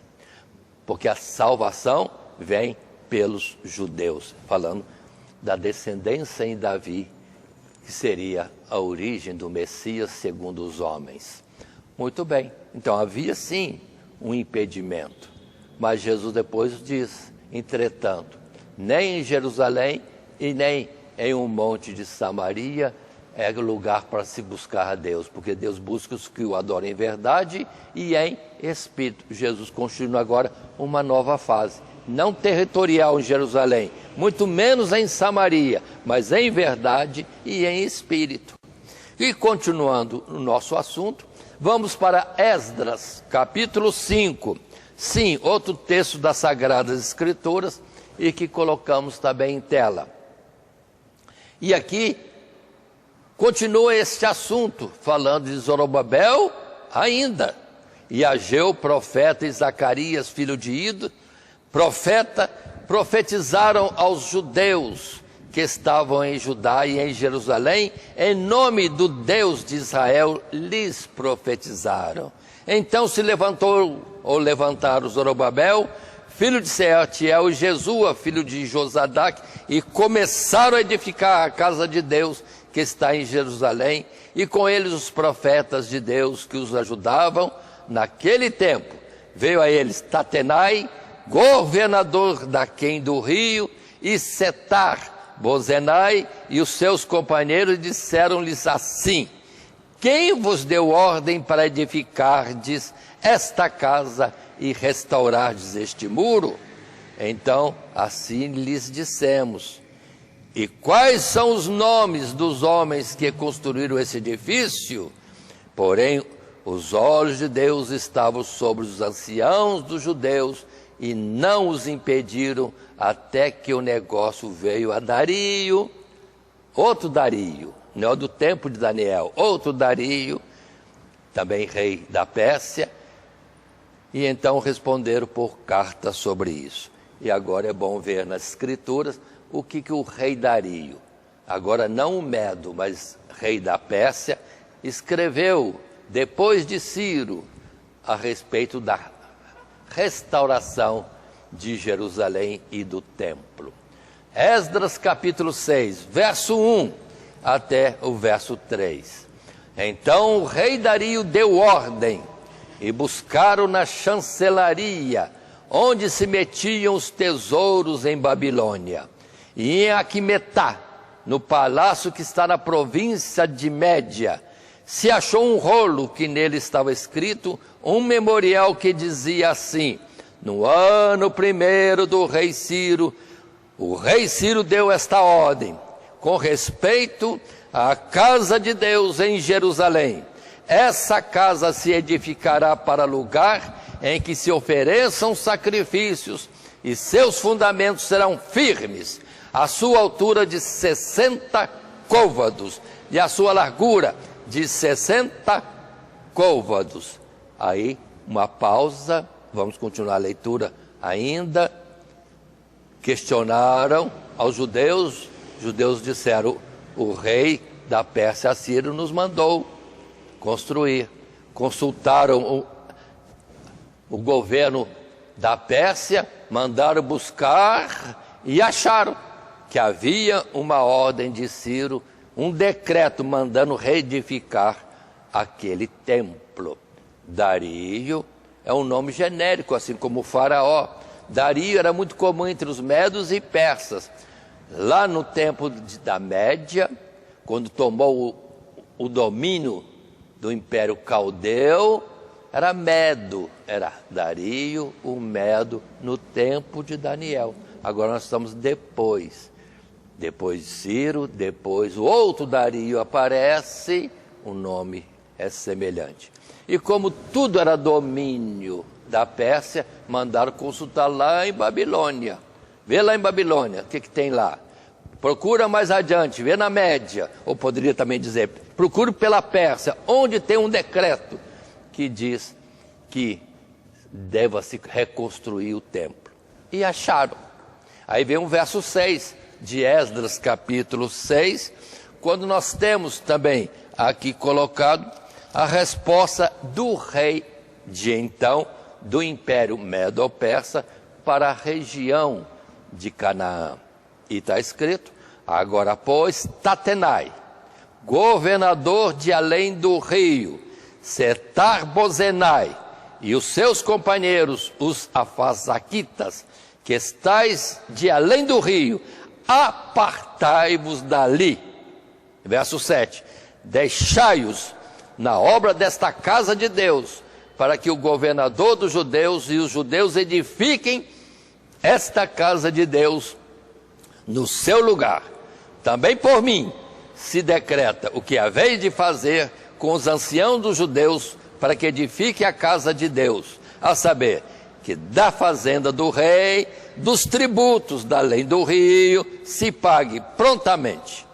porque a salvação vem pelos judeus, falando da descendência em Davi, que seria a origem do Messias segundo os homens. Muito bem, então havia sim um impedimento, mas Jesus depois diz, entretanto, nem em Jerusalém e nem em um monte de Samaria é lugar para se buscar a Deus, porque Deus busca os que o adoram em verdade e em espírito. Jesus continua agora uma nova fase, não territorial em Jerusalém, muito menos em Samaria, mas em verdade e em espírito. E continuando o nosso assunto, vamos para Esdras, capítulo 5. Sim, outro texto das Sagradas Escrituras e que colocamos também em tela. E aqui continua este assunto, falando de Zorobabel ainda, e Ageu, profeta, e Zacarias, filho de Ido, profeta, profetizaram aos judeus que estavam em Judá e em Jerusalém, em nome do Deus de Israel, lhes profetizaram. Então se levantaram Zorobabel, filho de Sealtiel, e Jesua, filho de Josadac, e começaram a edificar a casa de Deus, que está em Jerusalém, e com eles os profetas de Deus que os ajudavam. Naquele tempo veio a eles Tatenai, governador daquém do rio, e Setar-Bozenai e os seus companheiros disseram-lhes assim, quem vos deu ordem para edificardes esta casa e restaurardes este muro? Então assim lhes dissemos, e quais são os nomes dos homens que construíram esse edifício? Porém, os olhos de Deus estavam sobre os anciãos dos judeus e não os impediram até que o negócio veio a Dario, outro Dario, não do tempo de Daniel, outro Dario, também rei da Pérsia, e então responderam por carta sobre isso. E agora é bom ver nas Escrituras o que o rei Dario, agora não o Medo, mas rei da Pérsia, escreveu depois de Ciro a respeito da restauração de Jerusalém e do templo. Esdras capítulo 6, verso 1 até o verso 3. Então o rei Dario deu ordem e buscaram na chancelaria, onde se metiam os tesouros em Babilônia, e em Aquimetá, no palácio que está na província de Média, se achou um rolo que nele estava escrito um memorial que dizia assim, no ano 1º do rei Ciro, o rei Ciro deu esta ordem, com respeito à casa de Deus em Jerusalém, essa casa se edificará para lugar em que se ofereçam sacrifícios e seus fundamentos serão firmes. A sua altura de 60 côvados e a sua largura de 60 côvados. Aí, uma pausa, vamos continuar a leitura ainda. Questionaram aos judeus, os judeus disseram: o rei da Pérsia, Assírio, nos mandou construir. Consultaram o governo da Pérsia, mandaram buscar e acharam que havia uma ordem de Ciro, um decreto mandando reedificar aquele templo. Dario é um nome genérico, assim como o faraó. Dario era muito comum entre os medos e persas. Lá no tempo da Média, quando tomou o domínio do Império Caldeu, era Medo, era Dario, o Medo, no tempo de Daniel. Agora nós estamos depois de Ciro, depois o outro Dario aparece, o nome é semelhante. E como tudo era domínio da Pérsia, mandaram consultar lá em Babilônia. Vê lá em Babilônia, o que tem lá? Procura mais adiante, vê na Média, ou poderia também dizer, procure pela Pérsia, onde tem um decreto que diz que deva se reconstruir o templo. E acharam. Aí vem o verso 6 de Esdras, capítulo 6, quando nós temos também aqui colocado a resposta do rei de então, do Império Medo-Persa, para a região de Canaã. E está escrito: agora, pois, Tatenai, governador de além do rio, Setar-Bozenai, e os seus companheiros, os afazaquitas, que estais de além do rio, apartai-vos dali. Verso 7, deixai-os na obra desta casa de Deus, para que o governador dos judeus e os judeus edifiquem esta casa de Deus no seu lugar. Também por mim se decreta o que haveis de fazer com os anciãos dos judeus, para que edifique a casa de Deus, a saber, que da fazenda do rei, dos tributos da além do rio, se pague prontamente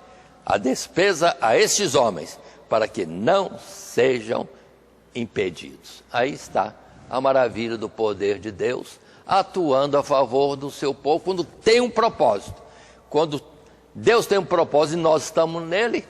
a despesa a estes homens, para que não sejam impedidos. Aí está a maravilha do poder de Deus, atuando a favor do seu povo, quando tem um propósito. Quando Deus tem um propósito e nós estamos nele,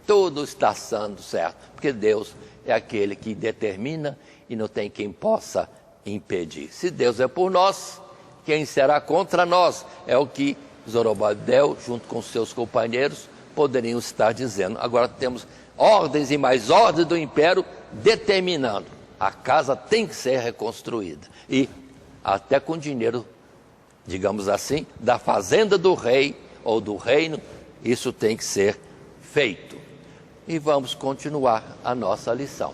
tudo está dando certo, porque Deus é aquele que determina e não tem quem possa impedir. Se Deus é por nós, quem será contra nós? É o que Zorobabel, junto com seus companheiros, poderiam estar dizendo. Agora temos ordens e mais ordens do império determinando: a casa tem que ser reconstruída, e até com dinheiro, digamos assim, da fazenda do rei ou do reino, isso tem que ser feito. E vamos continuar a nossa lição.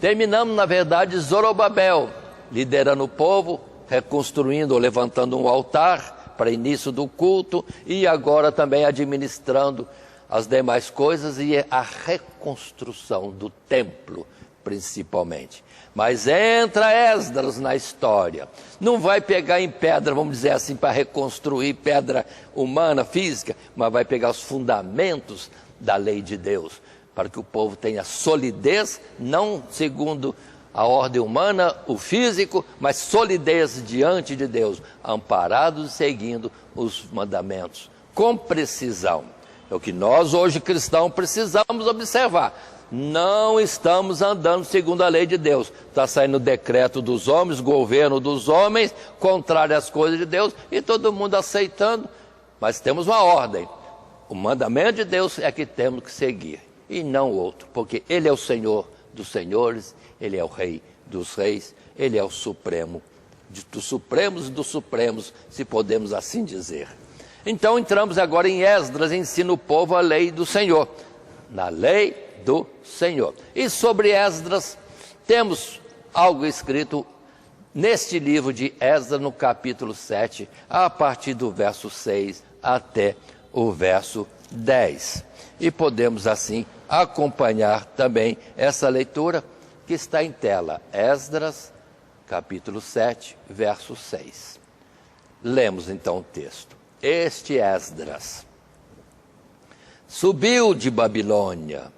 Terminamos, na verdade, Zorobabel liderando o povo, reconstruindo ou levantando um altar para início do culto, e agora também administrando as demais coisas e a reconstrução do templo, principalmente. Mas entra Esdras na história. Não vai pegar em pedra, vamos dizer assim, para reconstruir pedra humana, física, mas vai pegar os fundamentos da lei de Deus, para que o povo tenha solidez, não segundo a ordem humana, o físico, mas solidez diante de Deus, amparados e seguindo os mandamentos, com precisão. É o que nós hoje cristãos precisamos observar. Não estamos andando segundo a lei de Deus. Está saindo o decreto dos homens, governo dos homens, contrário às coisas de Deus, e todo mundo aceitando. Mas temos uma ordem. O mandamento de Deus é que temos que seguir, e não outro, porque Ele é o Senhor dos senhores, Ele é o Rei dos reis, Ele é o Supremo dos supremos e dos supremos, se podemos assim dizer. Então entramos agora em Esdras, ensina o povo a lei do Senhor, na lei do Senhor. E sobre Esdras temos algo escrito neste livro de Esdras, no capítulo 7, a partir do verso 6 até o verso 10. E podemos assim acompanhar também essa leitura que está em tela. Esdras, capítulo 7, verso 6. Lemos então o texto. Este Esdras subiu de Babilônia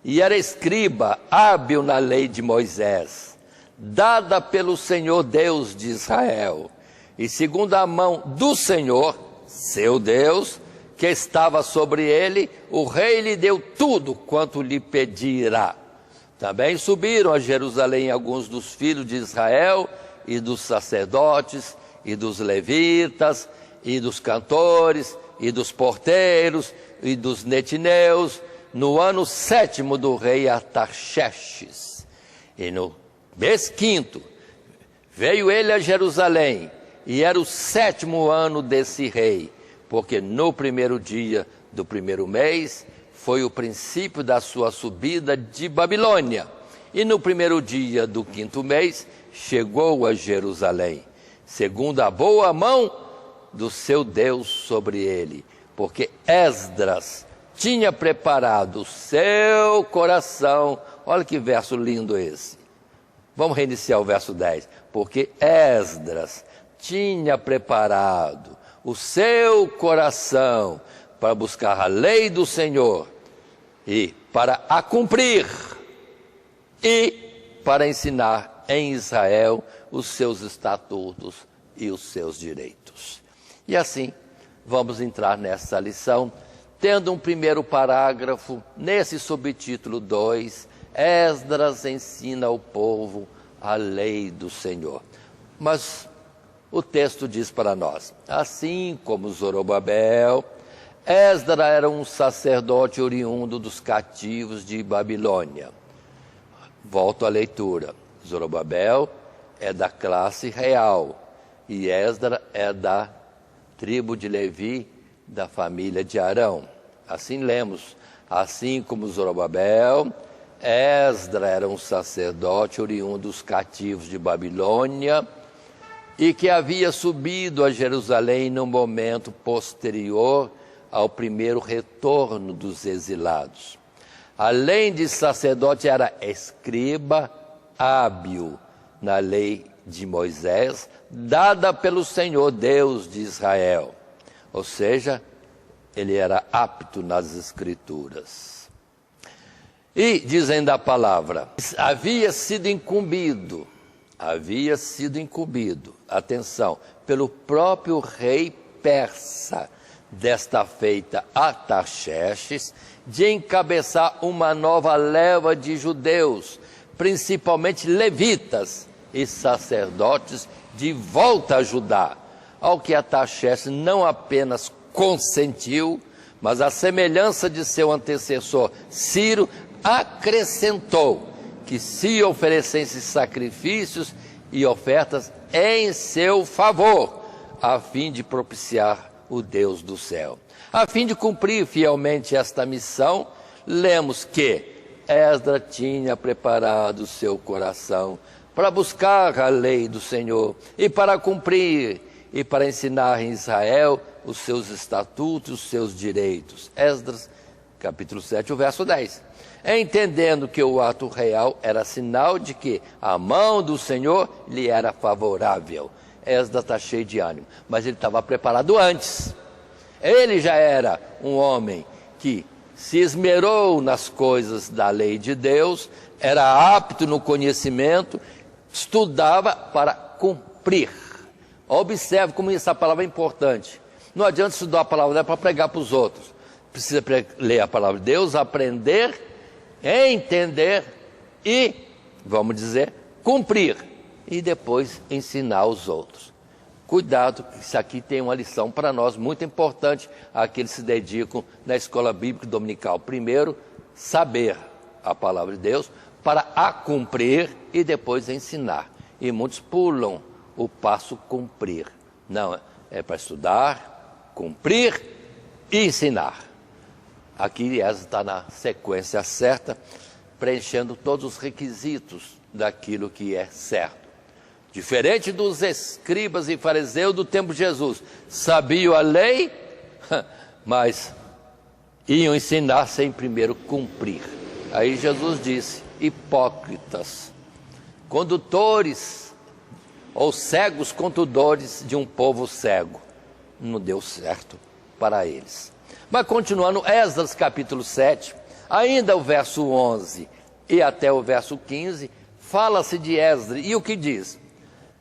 e era escriba hábil na lei de Moisés, dada pelo Senhor Deus de Israel, e segundo a mão do Senhor, seu Deus, que estava sobre ele, o rei lhe deu tudo quanto lhe pedira. Também subiram a Jerusalém alguns dos filhos de Israel, e dos sacerdotes, e dos levitas, e dos cantores, e dos porteiros, e dos netineus, no ano 7º do rei Artaxerxes. E no mês 5º veio ele a Jerusalém, e era o 7º ano desse rei, porque no primeiro dia do primeiro mês foi o princípio da sua subida de Babilônia. E no primeiro dia do 5º mês chegou a Jerusalém, segundo a boa mão do seu Deus sobre ele, porque Esdras tinha preparado o seu coração. Olha que verso lindo esse. Vamos reiniciar o verso 10. Porque Esdras tinha preparado o seu coração para buscar a lei do Senhor e para a cumprir e para ensinar em Israel os seus estatutos e os seus direitos. E assim, vamos entrar nessa lição, tendo um primeiro parágrafo, nesse subtítulo 2, Esdras ensina ao povo a lei do Senhor. Mas o texto diz para nós, assim como Zorobabel, Esdras era um sacerdote oriundo dos cativos de Babilônia. Volto à leitura. Zorobabel é da classe real e Esdras é da tribo de Levi, da família de Arão. Assim lemos, assim como Zorobabel, Esdras era um sacerdote oriundo dos cativos de Babilônia e que havia subido a Jerusalém no momento posterior ao primeiro retorno dos exilados. Além de sacerdote, era escriba hábil na lei de Moisés, dada pelo Senhor Deus de Israel. Ou seja, ele era apto nas Escrituras. E, dizendo a palavra, havia sido incumbido, atenção, pelo próprio rei persa, desta feita Artaxerxes, de encabeçar uma nova leva de judeus, principalmente levitas e sacerdotes, de volta a Judá, ao que Artaxerxes não apenas consentiu, mas a semelhança de seu antecessor Ciro, acrescentou que se oferecessem sacrifícios e ofertas em seu favor, a fim de propiciar o Deus do céu. A fim de cumprir fielmente esta missão, lemos que Esdras tinha preparado o seu coração para buscar a lei do Senhor e para cumprir e para ensinar em Israel os seus estatutos, os seus direitos. Esdras, capítulo 7, o verso 10. Entendendo que o ato real era sinal de que a mão do Senhor lhe era favorável. Esdras está cheio de ânimo, mas ele estava preparado antes. Ele já era um homem que se esmerou nas coisas da lei de Deus, era apto no conhecimento, estudava para cumprir. Observe como essa palavra é importante. Não adianta estudar a palavra dela para pregar para os outros. Precisa ler a palavra de Deus, aprender, entender e, vamos dizer, cumprir. E depois ensinar aos outros. Cuidado, isso aqui tem uma lição para nós muito importante, aqueles que se dedicam na escola bíblica dominical. Primeiro, saber a palavra de Deus para a cumprir e depois ensinar. E muitos pulam o passo cumprir. Não, é para estudar, cumprir e ensinar. Aqui essa está na sequência certa, preenchendo todos os requisitos daquilo que é certo. Diferente dos escribas e fariseus do tempo de Jesus, sabiam a lei, mas iam ensinar sem primeiro cumprir. Aí Jesus disse, hipócritas, condutores ou cegos contudores de um povo cego. Não deu certo para eles. Mas continuando, Esdras capítulo 7, ainda o verso 11 e até o verso 15, fala-se de Esdras, e o que diz?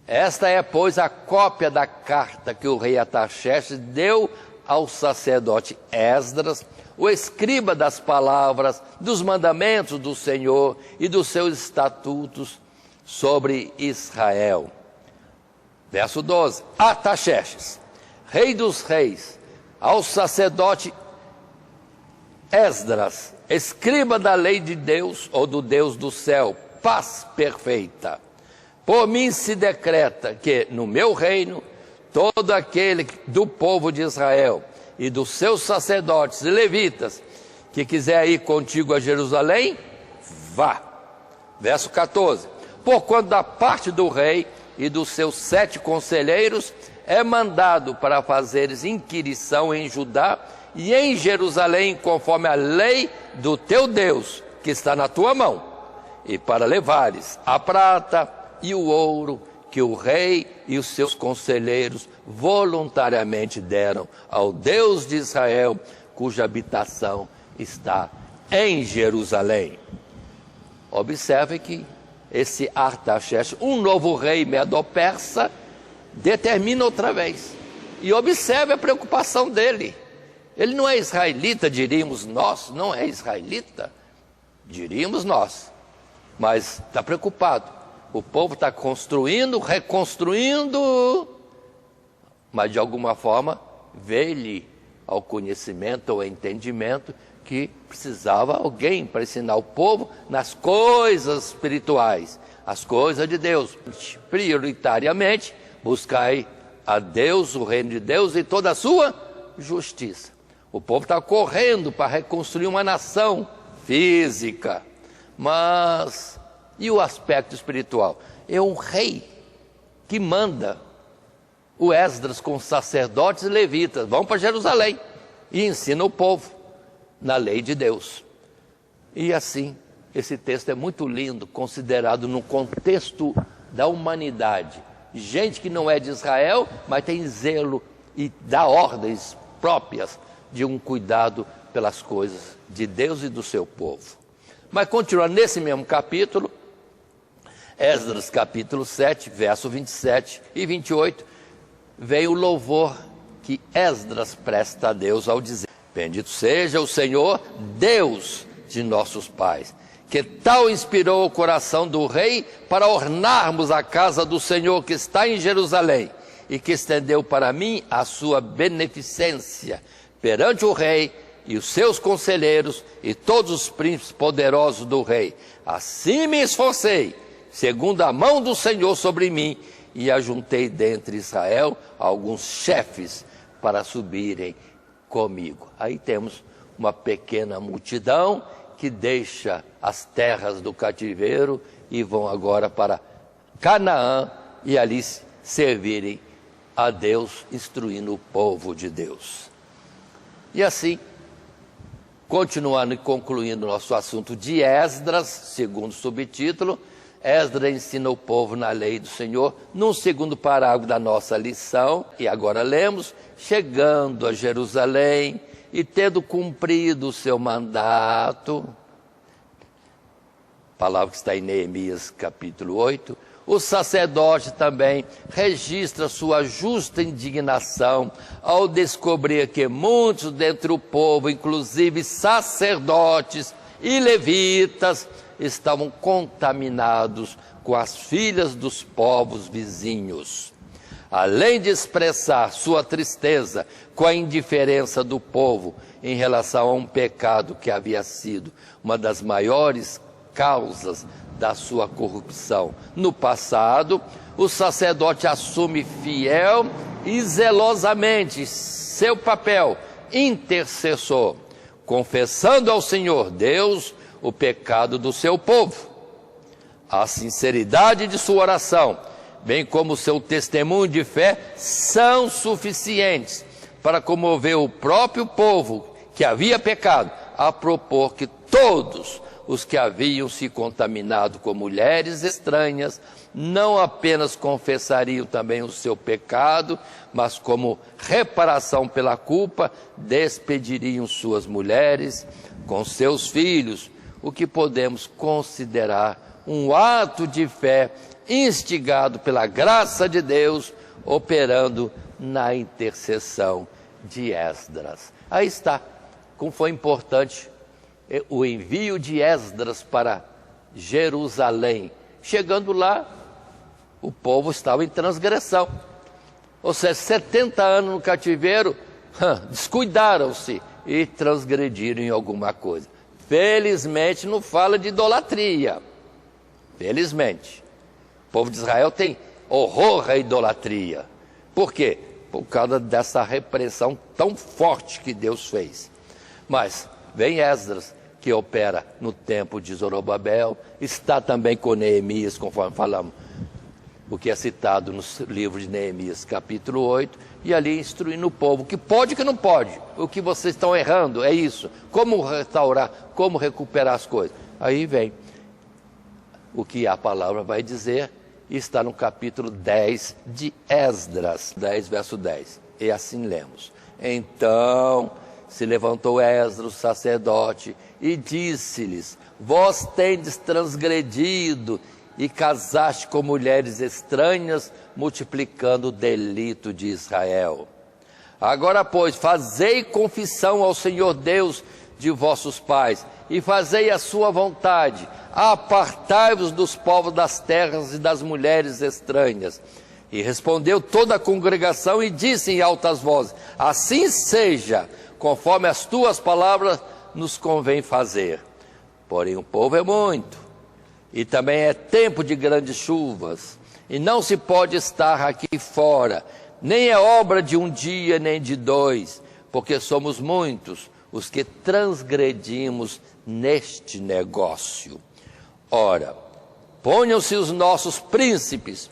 Esta é, pois, a cópia da carta que o rei Artaxerxes deu ao sacerdote Esdras, o escriba das palavras, dos mandamentos do Senhor e dos seus estatutos sobre Israel. Verso 12, Artaxerxes, rei dos reis, ao sacerdote Esdras, escriba da lei de Deus ou do Deus do céu, paz perfeita. Por mim se decreta que no meu reino, todo aquele do povo de Israel e dos seus sacerdotes e levitas que quiser ir contigo a Jerusalém, vá. Verso 14, porquanto da parte do rei e dos seus 7 conselheiros é mandado para fazeres inquirição em Judá e em Jerusalém, conforme a lei do teu Deus, que está na tua mão, e para levares a prata e o ouro que o rei e os seus conselheiros voluntariamente deram ao Deus de Israel, cuja habitação está em Jerusalém. Observe que esse Artaxerxes, um novo rei medo-persa, determina outra vez. E observe a preocupação dele. Ele não é israelita, diríamos nós, não é israelita, diríamos nós, mas está preocupado. O povo está construindo, reconstruindo, mas de alguma forma veio-lhe ao conhecimento ou entendimento que precisava alguém para ensinar o povo nas coisas espirituais, as coisas de Deus. Prioritariamente, buscai a Deus, o reino de Deus e toda a sua justiça. O povo está correndo para reconstruir uma nação física, mas e o aspecto espiritual? É um rei que manda o Esdras com sacerdotes e levitas, vão para Jerusalém e ensina o povo na lei de Deus. E assim, esse texto é muito lindo, considerado no contexto da humanidade. Gente que não é de Israel, mas tem zelo e dá ordens próprias de um cuidado pelas coisas de Deus e do seu povo. Mas continuando nesse mesmo capítulo, Esdras capítulo 7, verso 27 e 28, vem o louvor que Esdras presta a Deus ao dizer: bendito seja o Senhor, Deus de nossos pais, que tal inspirou o coração do rei para ornarmos a casa do Senhor que está em Jerusalém, e que estendeu para mim a sua beneficência perante o rei e os seus conselheiros e todos os príncipes poderosos do rei. Assim me esforcei, segundo a mão do Senhor sobre mim, e ajuntei dentre Israel alguns chefes para subirem comigo. Aí temos uma pequena multidão que deixa as terras do cativeiro e vão agora para Canaã e ali servirem a Deus, instruindo o povo de Deus. E assim, continuando e concluindo nosso assunto de Esdras, segundo subtítulo, Esdras ensina o povo na lei do Senhor, num segundo parágrafo da nossa lição, e agora lemos: chegando a Jerusalém e tendo cumprido o seu mandato, palavra que está em Neemias capítulo 8, o sacerdote também registra sua justa indignação ao descobrir que muitos dentre o povo, inclusive sacerdotes e levitas, estavam contaminados com as filhas dos povos vizinhos. Além de expressar sua tristeza com a indiferença do povo em relação a um pecado que havia sido uma das maiores causas da sua corrupção no passado, o sacerdote assume fiel e zelosamente seu papel intercessor, confessando ao Senhor Deus o pecado do seu povo. A sinceridade de sua oração, bem como seu testemunho de fé, são suficientes para comover o próprio povo que havia pecado, a propor que todos os que haviam se contaminado com mulheres estranhas, não apenas confessariam também o seu pecado, mas como reparação pela culpa, despediriam suas mulheres com seus filhos, o que podemos considerar um ato de fé instigado pela graça de Deus, operando na intercessão de Esdras. Aí está, como foi importante o envio de Esdras para Jerusalém. Chegando lá, o povo estava em transgressão. Ou seja, 70 anos no cativeiro, descuidaram-se e transgrediram em alguma coisa. Felizmente não fala de idolatria. Felizmente. O povo de Israel tem horror à idolatria. Por quê? Por causa dessa repressão tão forte que Deus fez. Mas vem Esdras, que opera no tempo de Zorobabel, está também com Neemias, conforme falamos, o que é citado no livro de Neemias, capítulo 8, e ali instruindo o povo, o que pode e o que não pode, o que vocês estão errando, é isso, como restaurar, como recuperar as coisas. Aí vem o que a palavra vai dizer, está no capítulo 10 de Esdras, 10 verso 10, e assim lemos: Então se levantou Esdras, o sacerdote, e disse-lhes: Vós tendes transgredido e casaste com mulheres estranhas, multiplicando o delito de Israel. Agora, pois, fazei confissão ao Senhor Deus de vossos pais, e fazei a sua vontade, apartai-vos dos povos das terras e das mulheres estranhas. E respondeu toda a congregação e disse em altas vozes: Assim seja, conforme as tuas palavras nos convém fazer. Porém o povo é muito, e também é tempo de grandes chuvas, e não se pode estar aqui fora, nem é obra de um dia nem de dois, porque somos muitos os que transgredimos neste negócio. Ora, ponham-se os nossos príncipes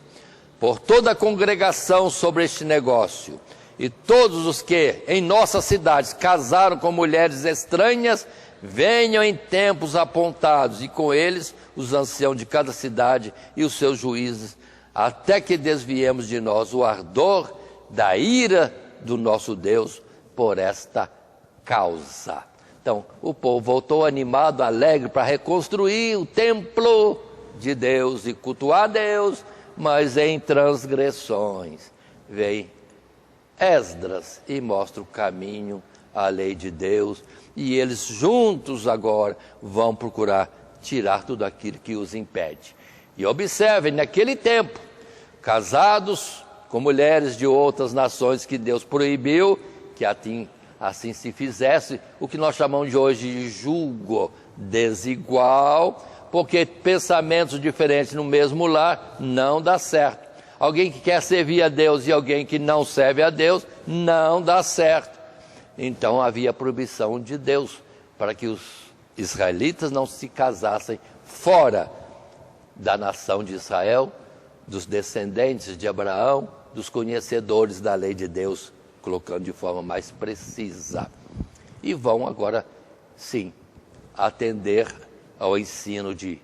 por toda a congregação sobre este negócio, e todos os que em nossas cidades casaram com mulheres estranhas, venham em tempos apontados, e com eles os anciãos de cada cidade e os seus juízes, até que desviemos de nós o ardor da ira do nosso Deus por esta causa. Então, o povo voltou animado, alegre, para reconstruir o templo de Deus e cultuar a Deus, mas em transgressões. Vem Esdras e mostra o caminho, a lei de Deus, e eles juntos agora vão procurar tirar tudo aquilo que os impede. E observem, naquele tempo, casados com mulheres de outras nações que Deus proibiu, que assim se fizesse, o que nós chamamos de hoje de julgo desigual, porque pensamentos diferentes no mesmo lar não dá certo. Alguém que quer servir a Deus e alguém que não serve a Deus, não dá certo. Então havia proibição de Deus para que os israelitas não se casassem fora da nação de Israel, dos descendentes de Abraão, dos conhecedores da lei de Deus, colocando de forma mais precisa. E vão agora, sim, atender ao ensino de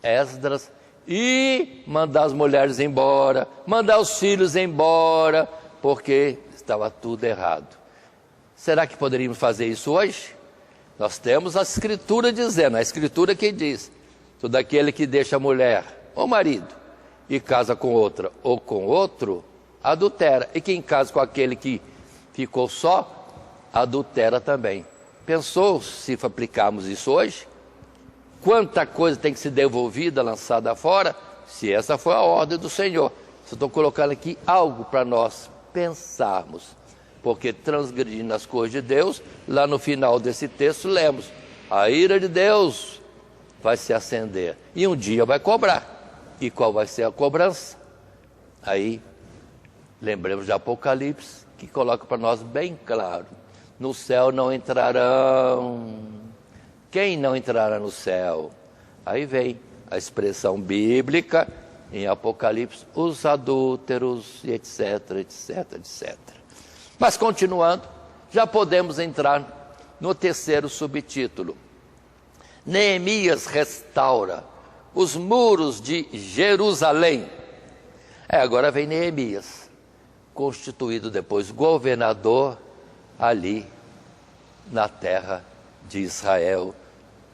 Esdras e mandar as mulheres embora, mandar os filhos embora, porque estava tudo errado. Será que poderíamos fazer isso hoje? Nós temos a Escritura dizendo, a Escritura que diz: todo aquele que deixa a mulher ou marido e casa com outra ou com outro, adultera. E quem casa com aquele que ficou só, adultera também. Pensou se aplicarmos isso hoje? Quanta coisa tem que ser devolvida, lançada fora, se essa foi a ordem do Senhor. Só estou colocando aqui algo para nós pensarmos, porque transgredindo as coisas de Deus, lá no final desse texto lemos: a ira de Deus vai se acender e um dia vai cobrar. E qual vai ser a cobrança? Aí lembremos de Apocalipse, que coloca para nós bem claro: no céu não entrarão. Quem não entrará no céu? Aí vem a expressão bíblica em Apocalipse: os adúlteros, e etc, etc, etc. Mas continuando, já podemos entrar no terceiro subtítulo: Neemias restaura os muros de Jerusalém. Agora vem Neemias, constituído depois governador ali na terra de Israel,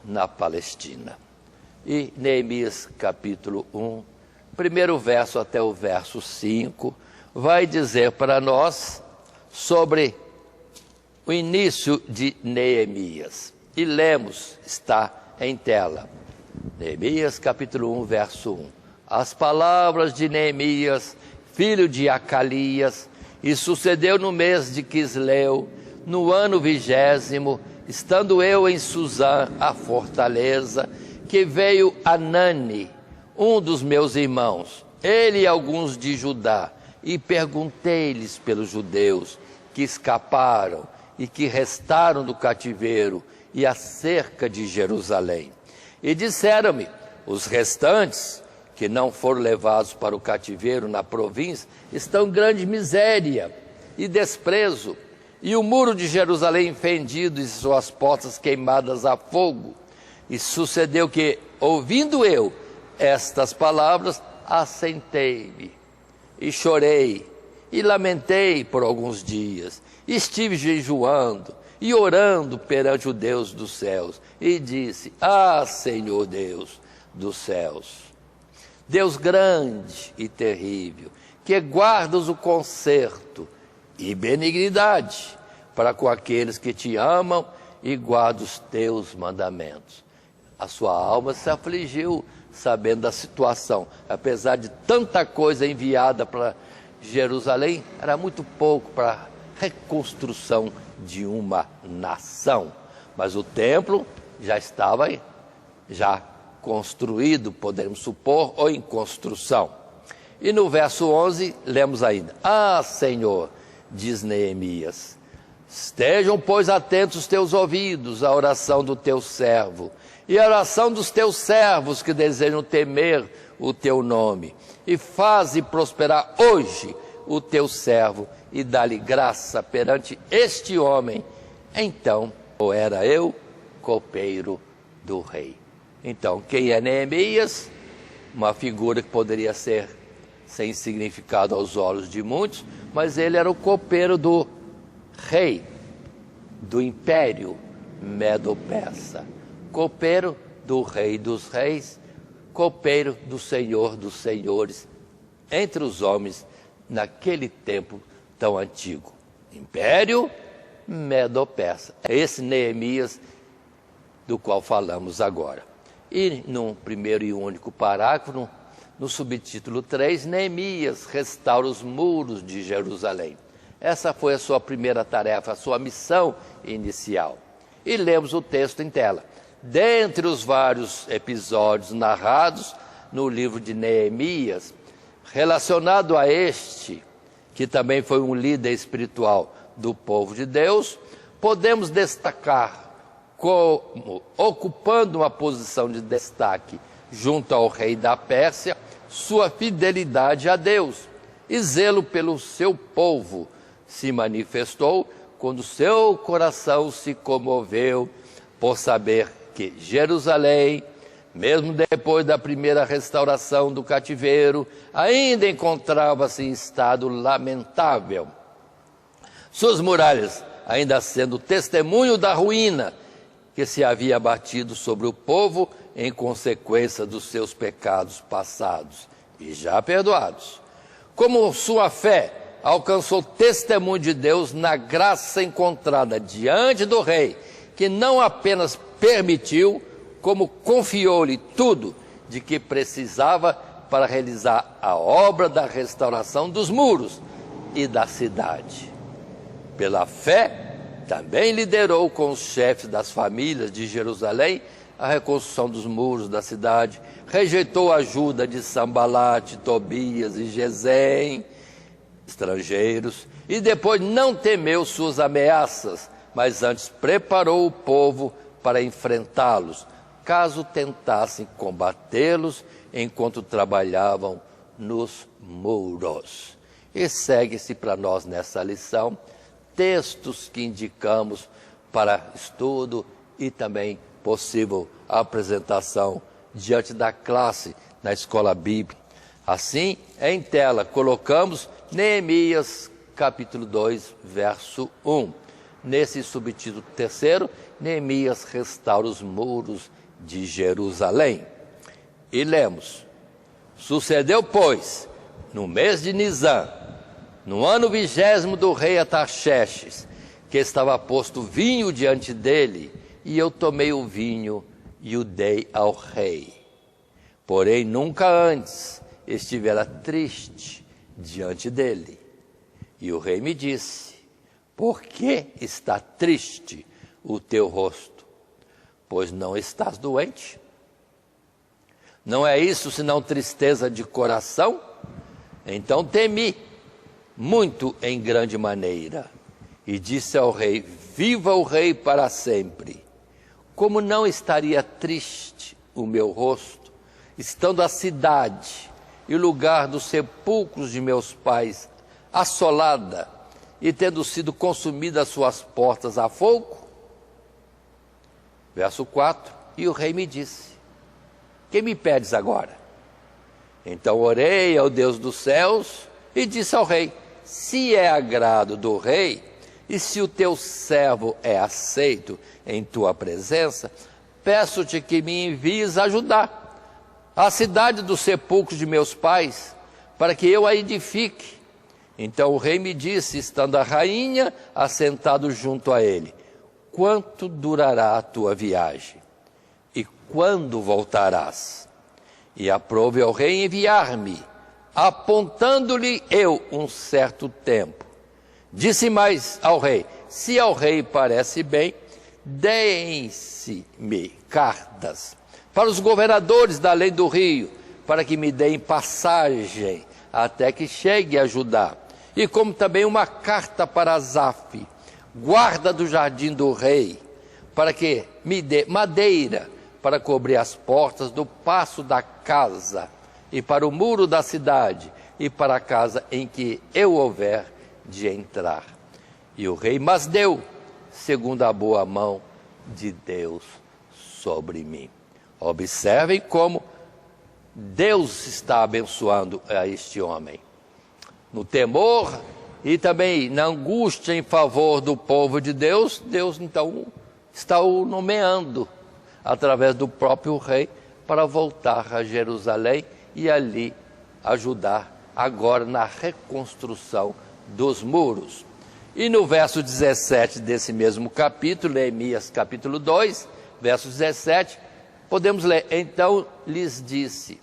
na Palestina. E Neemias capítulo 1, primeiro verso até o verso 5, vai dizer para nós sobre o início de Neemias. E lemos, está em tela. Neemias capítulo 1, verso 1. As palavras de Neemias, filho de Acalias, e sucedeu no mês de Quisleu, no ano 20º, estando eu em Suzã, a fortaleza, que veio Anani, um dos meus irmãos, ele e alguns de Judá, e perguntei-lhes pelos judeus que escaparam e que restaram do cativeiro e acerca de Jerusalém. E disseram-me, os restantes, que não foram levados para o cativeiro na província, estão em grande miséria e desprezo, e o muro de Jerusalém fendido e suas portas queimadas a fogo. E sucedeu que, ouvindo eu estas palavras, assentei-me, e chorei, e lamentei por alguns dias. Estive jejuando e orando perante o Deus dos céus, e disse, Senhor Deus dos céus, Deus grande e terrível, que guardas o conserto e benignidade para com aqueles que te amam e guardam os teus mandamentos. A sua alma se afligiu sabendo da situação. Apesar de tanta coisa enviada para Jerusalém, era muito pouco para a reconstrução de uma nação. Mas o templo já estava construído, podemos supor, ou em construção. E no verso 11, lemos ainda, Senhor, diz Neemias, estejam, pois, atentos os teus ouvidos à oração do teu servo, e a oração dos teus servos que desejam temer o teu nome, e faze prosperar hoje o teu servo, e dá-lhe graça perante este homem. Então, era eu, copeiro do rei. Então, quem é Neemias? Uma figura que poderia ser sem significado aos olhos de muitos, mas ele era o copeiro do rei, do império Medo-Persa, copeiro do rei dos reis, copeiro do senhor dos senhores, entre os homens naquele tempo tão antigo. Império Medo-Persa. É esse Neemias do qual falamos agora. E no primeiro e único parágrafo, no subtítulo 3, Neemias restaura os muros de Jerusalém. Essa foi a sua primeira tarefa, a sua missão inicial. E lemos o texto em tela. Dentre os vários episódios narrados no livro de Neemias, relacionado a este, que também foi um líder espiritual do povo de Deus, podemos destacar como ocupando uma posição de destaque junto ao rei da Pérsia, sua fidelidade a Deus e zelo pelo seu povo se manifestou quando seu coração se comoveu por saber que Jerusalém, mesmo depois da primeira restauração do cativeiro, ainda encontrava-se em estado lamentável. Suas muralhas ainda sendo testemunho da ruína que se havia abatido sobre o povo em consequência dos seus pecados passados e já perdoados. Como sua fé alcançou testemunho de Deus na graça encontrada diante do rei, que não apenas permitiu, como confiou-lhe tudo de que precisava para realizar a obra da restauração dos muros e da cidade. Pela fé, também liderou com os chefes das famílias de Jerusalém a reconstrução dos muros da cidade, rejeitou a ajuda de Sambalate, Tobias e Gesem, estrangeiros, e depois não temeu suas ameaças, mas antes preparou o povo para enfrentá-los, caso tentassem combatê-los enquanto trabalhavam nos muros. E segue-se para nós nessa lição textos que indicamos para estudo e também possível apresentação diante da classe na escola bíblica. Assim, em tela, colocamos Neemias capítulo 2, verso 1. Nesse subtítulo terceiro, Neemias restaura os muros de Jerusalém. E lemos: sucedeu, pois, no mês de Nisã, no ano 20º do rei Artaxerxes, que estava posto vinho diante dele, e eu tomei o vinho e o dei ao rei. Porém, nunca antes estivera triste diante dele. E o rei me disse: por que está triste o teu rosto? Pois não estás doente? Não é isso senão tristeza de coração? Então temi muito em grande maneira, e disse ao rei: viva o rei para sempre. Como não estaria triste o meu rosto, estando a cidade e o lugar dos sepulcros de meus pais assolada, e tendo sido consumidas suas portas a fogo? Verso 4, e o rei me disse: que me pedes agora? Então orei ao Deus dos céus e disse ao rei: se é agrado do rei, e se o teu servo é aceito em tua presença, peço-te que me envies ajudar a cidade dos sepulcros de meus pais, para que eu a edifique. Então o rei me disse, estando a rainha assentado junto a ele: quanto durará a tua viagem? E quando voltarás? E aprove ao rei enviar-me, apontando-lhe eu um certo tempo. Disse mais ao rei: se ao rei parece bem, deem-se-me cartas para os governadores da além do rio, para que me deem passagem até que chegue a Judá. E como também uma carta para Asaf, guarda do jardim do rei, para que me dê madeira para cobrir as portas do paço da casa, e para o muro da cidade, e para a casa em que eu houver de entrar. E o rei mas deu, segundo a boa mão de Deus sobre mim. Observem como Deus está abençoando a este homem. No temor e também na angústia em favor do povo de Deus, Deus então está o nomeando através do próprio rei para voltar a Jerusalém e ali ajudar agora na reconstrução dos muros. E no verso 17 desse mesmo capítulo, Neemias capítulo 2, verso 17, podemos ler: então lhes disse: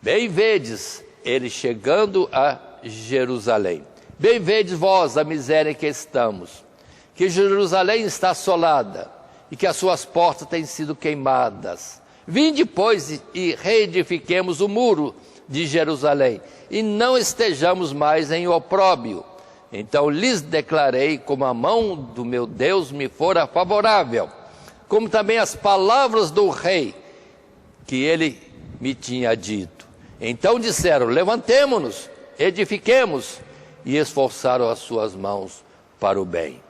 bem vedes ele chegando a Jerusalém, bem vedes vós a miséria em que estamos, que Jerusalém está assolada e que as suas portas têm sido queimadas. Vinde, pois, e reedifiquemos o muro de Jerusalém, e não estejamos mais em opróbrio. Então lhes declarei como a mão do meu Deus me fora favorável, como também as palavras do rei que ele me tinha dito. Então disseram: levantemo-nos, edifiquemos, e esforçaram as suas mãos para o bem.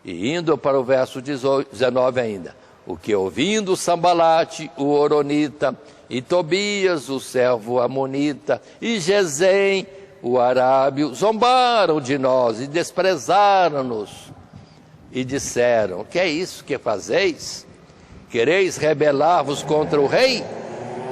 E indo para o verso 19 ainda: o que ouvindo Sambalate, o Horonita, e Tobias, o servo Amonita, e Gesem, o arábio, zombaram de nós e desprezaram-nos, e disseram: que é isso que fazeis? Quereis rebelar-vos contra o rei?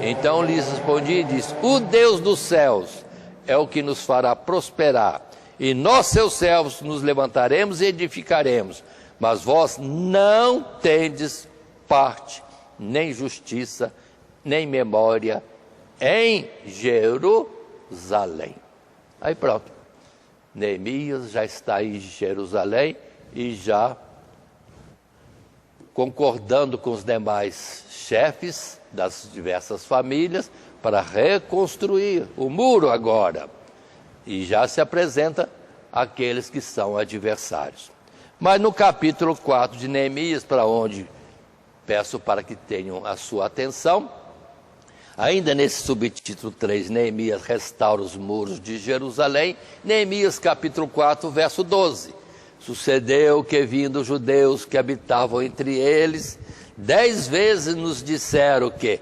Então lhes respondi e disse: o Deus dos céus é o que nos fará prosperar, e nós, seus servos, nos levantaremos e edificaremos, mas vós não tendes parte, nem justiça, nem memória em Jerusalém. Aí pronto, Neemias já está em Jerusalém e já concordando com os demais chefes das diversas famílias para reconstruir o muro agora. E já se apresenta aqueles que são adversários. Mas no capítulo 4 de Neemias, para onde peço para que tenham a sua atenção, ainda nesse subtítulo 3, Neemias restaura os muros de Jerusalém, Neemias capítulo 4, verso 12. Sucedeu que, vindo os judeus que habitavam entre eles, 10 vezes nos disseram que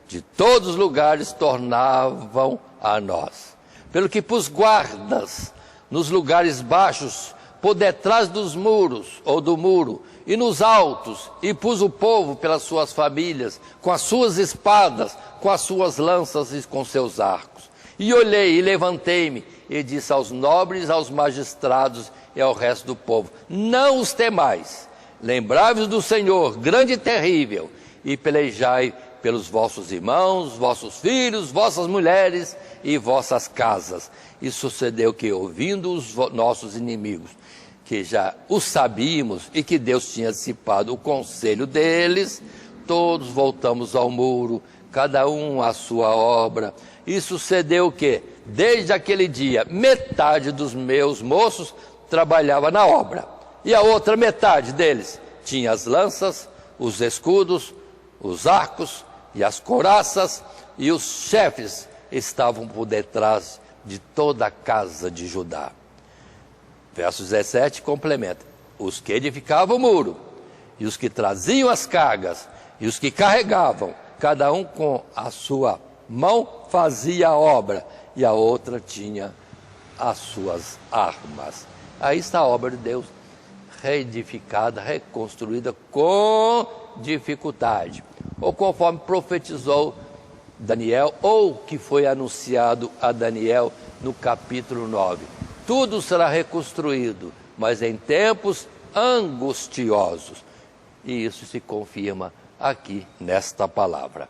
de todos os lugares tornavam a nós. Pelo que pus guardas nos lugares baixos, por detrás dos muros ou do muro, e nos altos, e pus o povo pelas suas famílias, com as suas espadas, com as suas lanças e com seus arcos. E olhei e levantei-me, e disse aos nobres, aos magistrados e ao resto do povo: não os temais, lembrai-vos do Senhor, grande e terrível, e pelejai pelos vossos irmãos, vossos filhos, vossas mulheres e vossas casas. E sucedeu que, ouvindo os nossos inimigos, que já o sabíamos e que Deus tinha dissipado o conselho deles, todos voltamos ao muro, cada um à sua obra. E sucedeu que, desde aquele dia, metade dos meus moços trabalhava na obra, e a outra metade deles tinha as lanças, os escudos, os arcos e as couraças, e os chefes estavam por detrás de toda a casa de Judá. Verso 17 complementa: os que edificavam o muro, e os que traziam as cargas, e os que carregavam, cada um com a sua mão fazia a obra, e a outra tinha as suas armas. Aí está a obra de Deus, reedificada, reconstruída com dificuldade, ou conforme profetizou Daniel, ou que foi anunciado a Daniel no capítulo 9. Tudo será reconstruído, mas em tempos angustiosos. E isso se confirma aqui nesta palavra.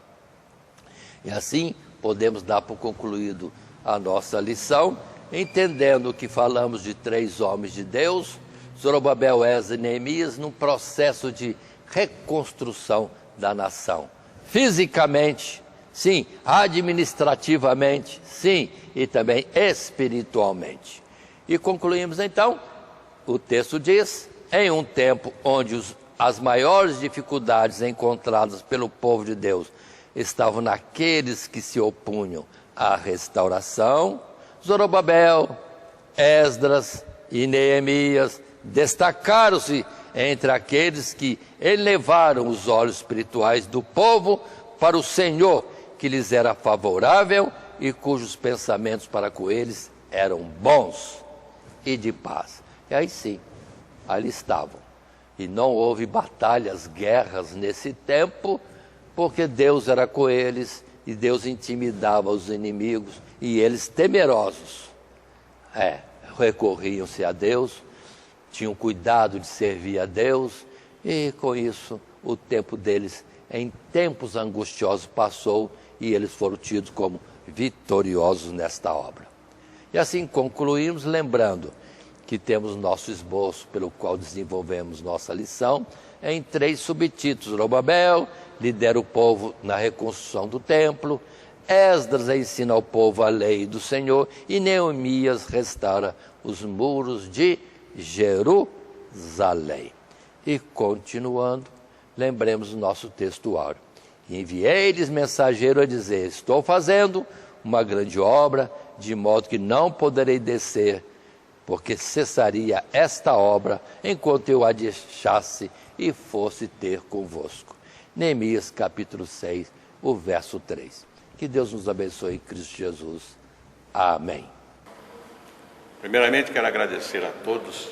E assim podemos dar por concluído a nossa lição, entendendo que falamos de 3 homens de Deus, Zorobabel, Esdras e Neemias, num processo de reconstrução da nação. Fisicamente, sim. Administrativamente, sim. E também espiritualmente. E concluímos então, o texto diz: em um tempo onde as maiores dificuldades encontradas pelo povo de Deus estavam naqueles que se opunham à restauração, Zorobabel, Esdras e Neemias destacaram-se entre aqueles que elevaram os olhos espirituais do povo para o Senhor, que lhes era favorável e cujos pensamentos para com eles eram bons e de paz. E aí sim, ali estavam. E não houve batalhas, guerras nesse tempo, porque Deus era com eles e Deus intimidava os inimigos, e eles, temerosos, recorriam-se a Deus, tinham cuidado de servir a Deus, e com isso o tempo deles, em tempos angustiosos, passou, e eles foram tidos como vitoriosos nesta obra. E assim concluímos, lembrando que temos nosso esboço pelo qual desenvolvemos nossa lição em 3 subtítulos. Zorobabel lidera o povo na reconstrução do templo, Esdras ensina ao povo a lei do Senhor, e Neemias restaura os muros de Jerusalém. E continuando, lembremos o nosso textuário: enviei-lhes mensageiro a dizer: estou fazendo uma grande obra, de modo que não poderei descer, porque cessaria esta obra enquanto eu a deixasse e fosse ter convosco. Neemias capítulo 6, o verso 3. Que Deus nos abençoe em Cristo Jesus. Amém. Primeiramente, quero agradecer a todos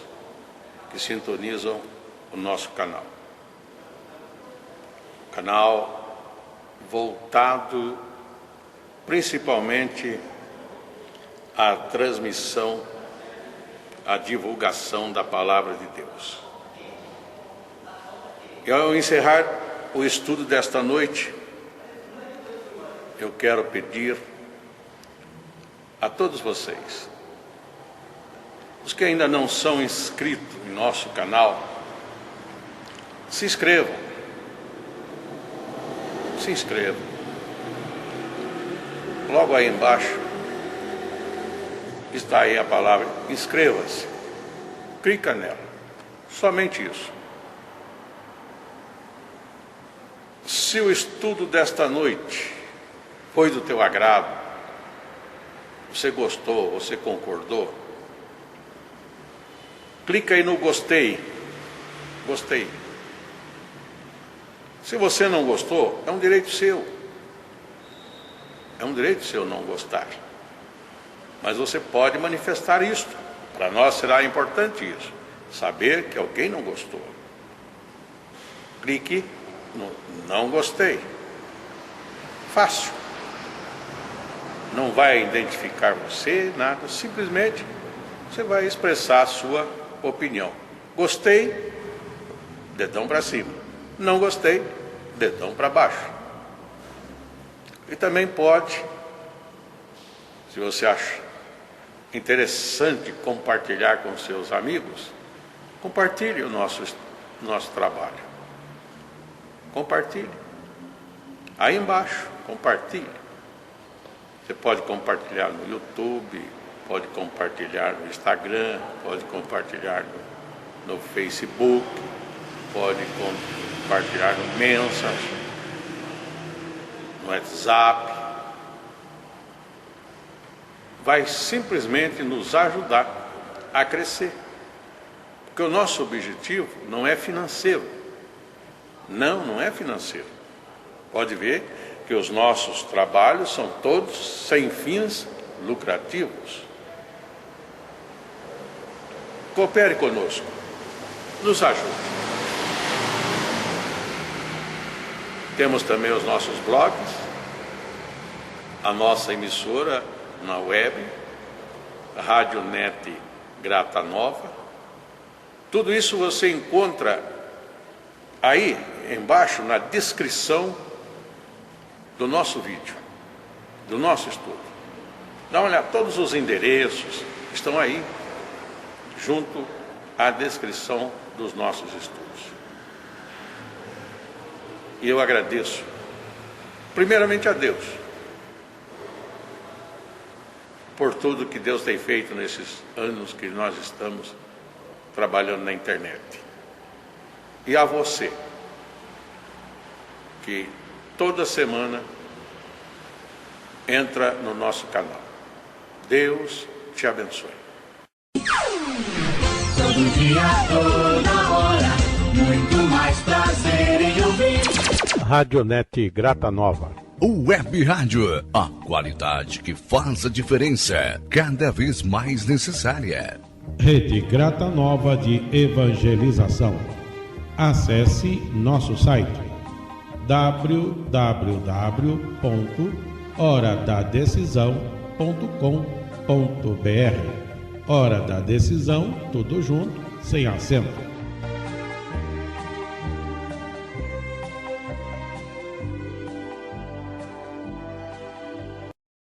que sintonizam o nosso canal. Canal voltado principalmente à transmissão, à divulgação da Palavra de Deus. E ao encerrar o estudo desta noite, eu quero pedir a todos vocês, os que ainda não são inscritos em nosso canal, se inscrevam. Se inscrevam. Logo aí embaixo está aí a palavra inscreva-se. Clica nela. Somente isso. Se o estudo desta noite foi do teu agrado, você gostou, você concordou, clica aí no gostei. Gostei. Se você não gostou, é um direito seu. É um direito seu não gostar. Mas você pode manifestar isso. Para nós será importante isso. Saber que alguém não gostou. Clique no não gostei. Fácil. Não vai identificar você, nada. Simplesmente você vai expressar a sua opinião. Gostei, dedão para cima. Não gostei, dedão para baixo. E também pode, se você acha interessante compartilhar com seus amigos, compartilhe o nosso trabalho. Compartilhe. Aí embaixo, compartilhe. Você pode compartilhar no YouTube, pode compartilhar no Instagram, pode compartilhar no Facebook, pode compartilhar no Messenger, no WhatsApp. Vai simplesmente nos ajudar a crescer. Porque o nosso objetivo não é financeiro. Não é financeiro. Pode ver que os nossos trabalhos são todos sem fins lucrativos. Coopere conosco. Nos ajude. Temos também os nossos blogs, a nossa emissora na web, a Rádio Net Grata Nova. Tudo isso você encontra aí embaixo na descrição do nosso vídeo, do nosso estudo. Dá uma olhada, todos os endereços estão aí, junto à descrição dos nossos estudos. E eu agradeço, primeiramente a Deus, por tudo que Deus tem feito nesses anos que nós estamos trabalhando na internet. E a você, que toda semana entra no nosso canal. Deus te abençoe. Todo dia, toda hora, muito mais prazer em ouvir. Radionet Grata Nova. Web Rádio, a qualidade que faz a diferença, cada vez mais necessária. Rede Grata Nova de Evangelização. Acesse nosso site www.horadadecisão.com.br. Hora da Decisão, tudo junto, sem acento.